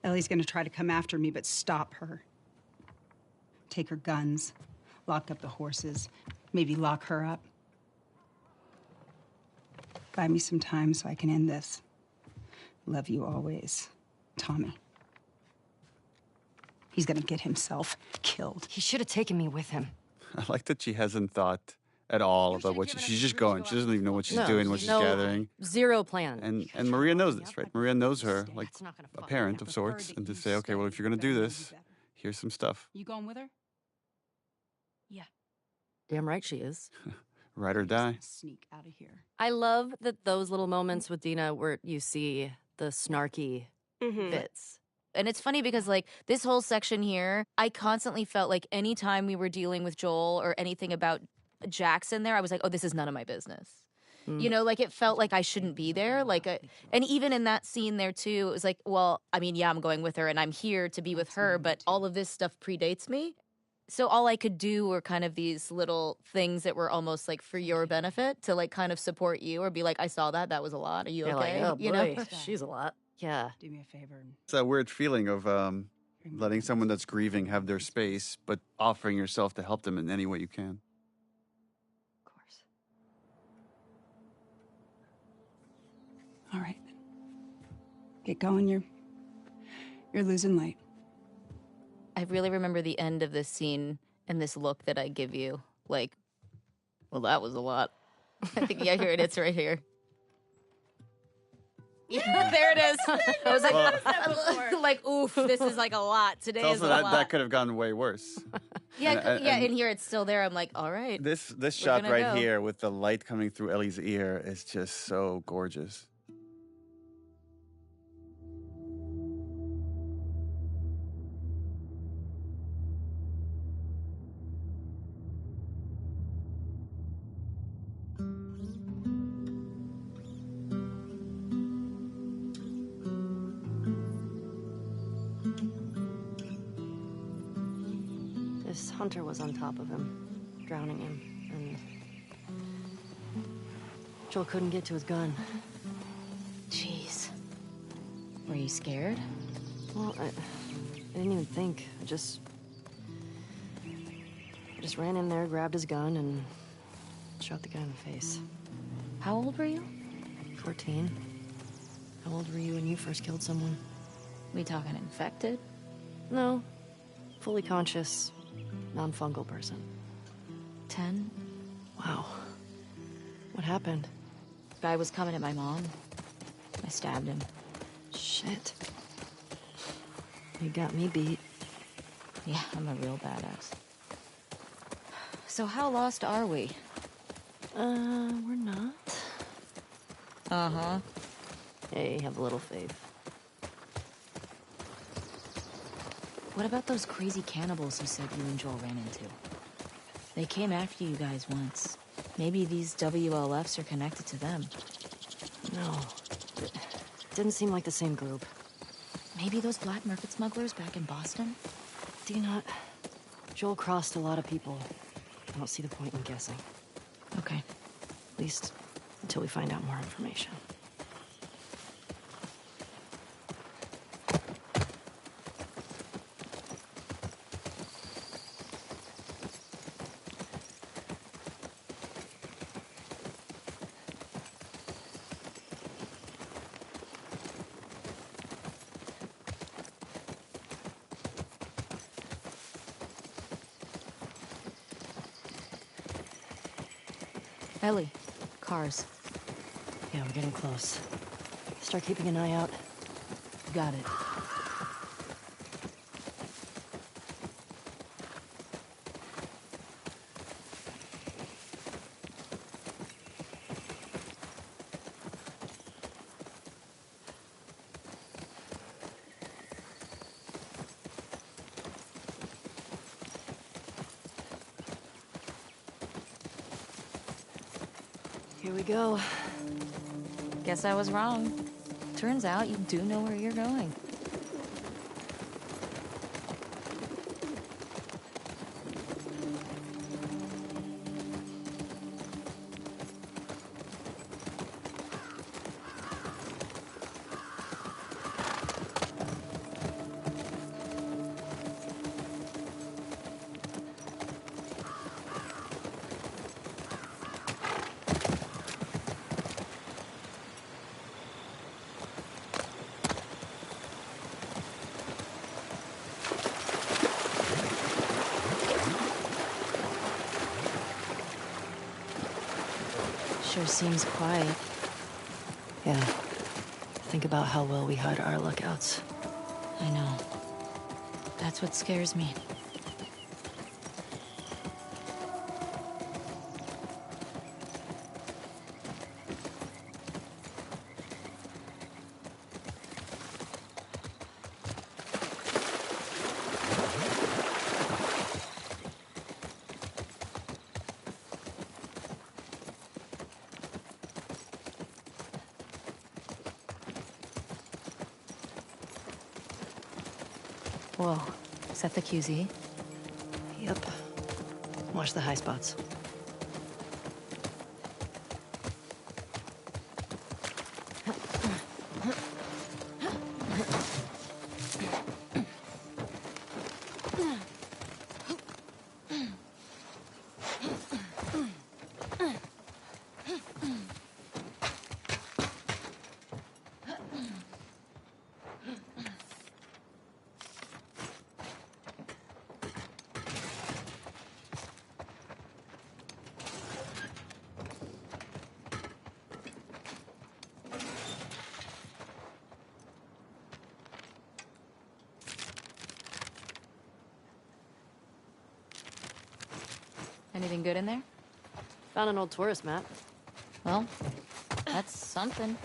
Ellie's gonna try to come after me, but stop her. Take her guns, lock up the horses, maybe lock her up. Buy me some time so I can end this. Love you always, Tommy. He's gonna get himself killed. He should have taken me with him. I like that she hasn't thought at all about what she's just going. She doesn't even know what she's doing, what she's gathering. Zero plan. And Maria knows this, right? Maria knows her like a parent of sorts, and to say, okay, well, if you're gonna do this, here's some stuff. You going with her? Yeah. Damn right she is. Ride or die. Sneak out of here. I love that those little moments with Dina where you see the snarky bits. And it's funny because, like, this whole section here, I constantly felt like anytime we were dealing with Joel or anything about Jackson there, I was like, oh, this is none of my business. You know, like, it felt like I shouldn't be there. And even in that scene there, too, it was like, well, I mean, yeah, I'm going with her and I'm here to be with her, but all of this stuff predates me. So all I could do were kind of these little things that were almost like for your benefit to, like, kind of support you or be like, I saw that. That was a lot. Are you okay? Like, oh, you boy, know? she's a lot. Yeah. Do me a favor. It's that weird feeling of letting someone that's grieving have their space, but offering yourself to help them in any way you can. Of course. All right. Get going. You're losing light. I really remember the end of this scene and this look that I give you. Like, well, that was a lot. I think, yeah, here it is right here. Yeah, there it is. I was like, like, oof, this is like a lot. Today is a lot. That could have gone way worse. And here it's still there. I'm like, all right. This shot right here with the light coming through Ellie's ear is just so gorgeous. This hunter was on top of him, drowning him, and Joel couldn't get to his gun. Jeez. Were you scared? Well, I didn't even think. I just ran in there, grabbed his gun, and shot the guy in the face. How old were you? 14. How old were you when you first killed someone? We talking infected? No. Fully conscious, non-fungal person. 10? Wow. What happened? Guy was coming at my mom. I stabbed him. Shit. You got me beat. Yeah, I'm a real badass. So how lost are we? We're not. Uh-huh. Hey, have a little faith. What about those crazy cannibals you said you and Joel ran into? They came after you guys once. Maybe these WLFs are connected to them. No. It didn't seem like the same group. Maybe those black market smugglers back in Boston? Dina, Joel crossed a lot of people. I don't see the point in guessing. Okay. At least until we find out more information. Ellie, cars. Yeah, we're getting close. Start keeping an eye out. Got it. Here we go. Guess I was wrong. Turns out you do know where you're going. sure seems quiet. Yeah. Think about how well we hide our lookouts. I know. That's what scares me. Whoa. Is that the QZ? Yep. Watch the high spots. Anything good in there? Found an old tourist map. Well, that's something.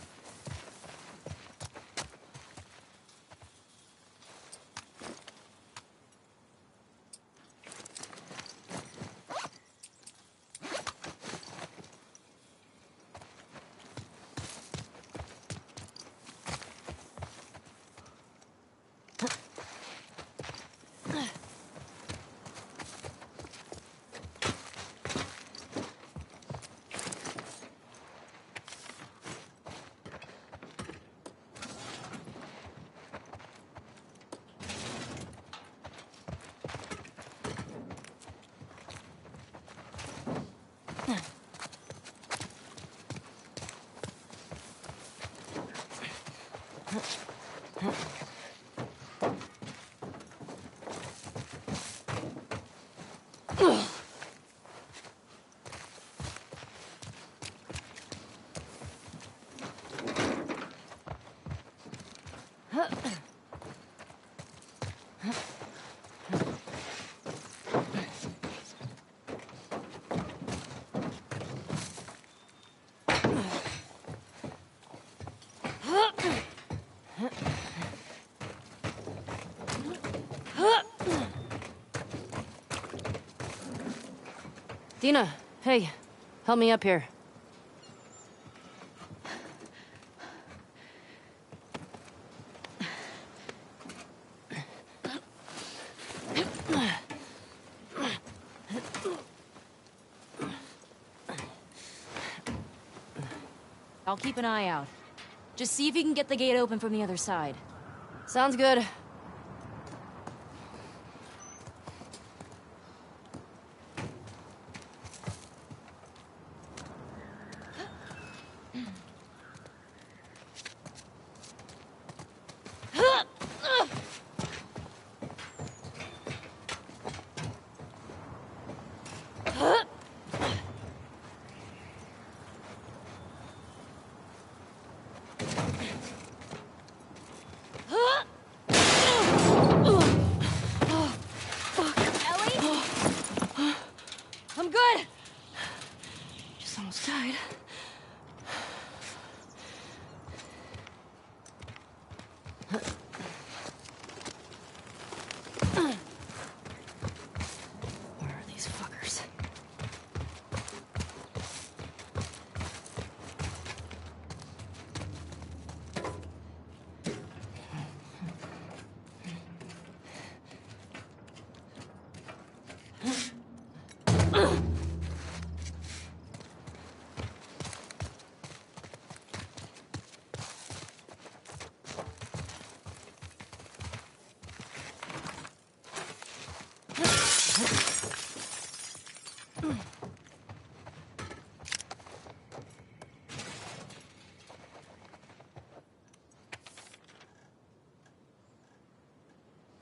Dina, hey, help me up here. I'll keep an eye out. Just see if you can get the gate open from the other side. Sounds good. I'm good! Just almost died. Where are these fuckers?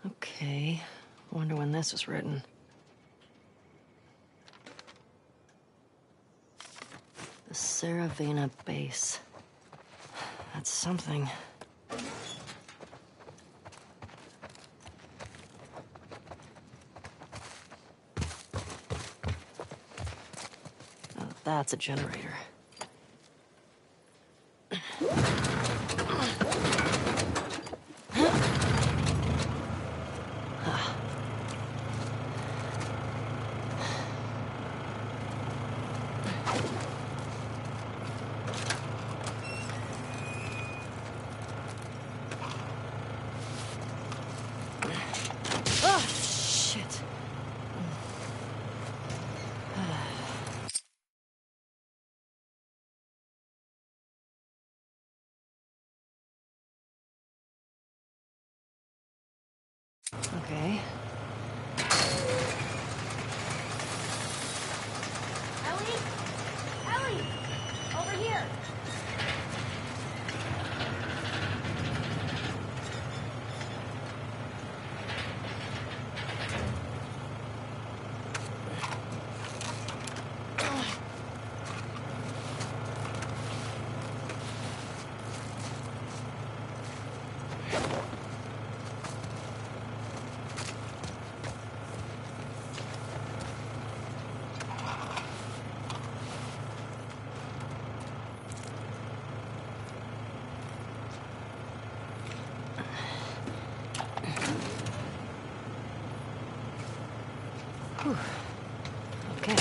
Okay, wonder when this was written. The Saravena base. That's something. Oh, that's a generator. Okay. Ellie? Ellie! Over here! Whew. Okay.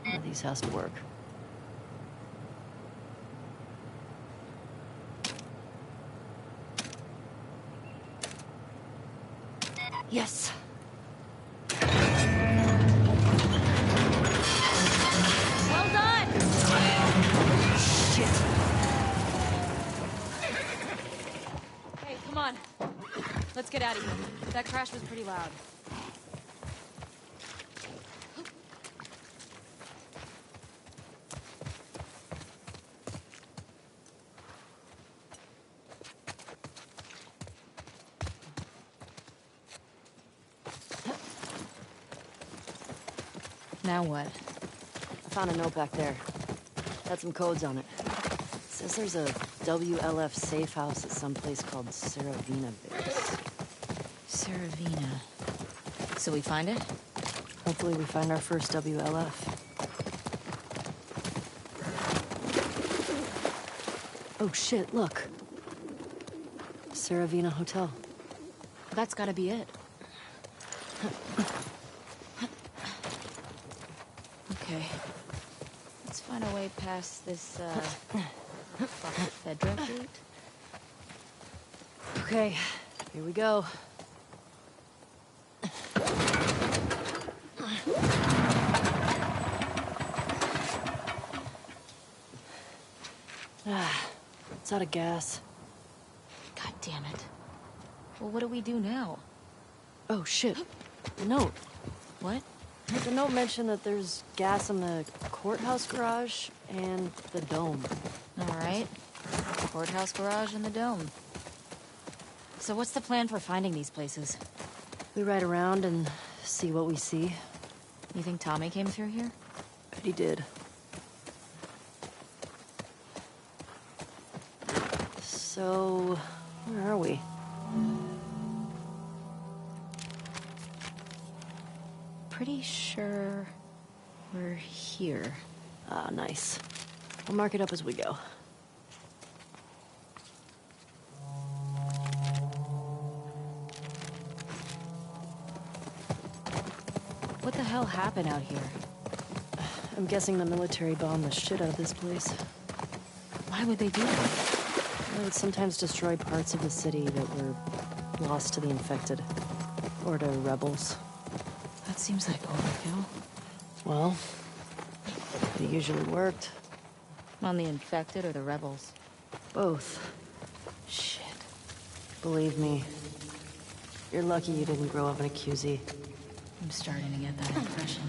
One of these has to work. Yes. Well done! Shit. Hey, come on. Let's get out of here. That crash was pretty loud. Now what? I found a note back there. Had some codes on it. Says there's a WLF safe house at some place called Saravena Base. Saravena. So we find it? Hopefully we find our first WLF. Oh shit, look. Saravena Hotel. That's gotta be it. Okay. Let's find a way past this, Fedra gate. Okay, here we go. It's out of gas. God damn it. Well, what do we do now? Oh shit. The note. What? The note mentioned that there's gas in the courthouse garage and the dome. All right. Courthouse garage and the dome. So what's the plan for finding these places? We ride around and see what we see. You think Tommy came through here? Bet he did. So, where are we? Pretty sure we're here. Ah, nice. We'll mark it up as we go. What the hell happened out here? I'm guessing the military bombed the shit out of this place. Why would they do that? They would sometimes destroy parts of the city that were lost to the infected. Or to rebels. That seems like overkill. Well, it usually worked. On the infected or the rebels? Both. Shit. Believe me, you're lucky you didn't grow up in a QZ. I'm starting to get that impression.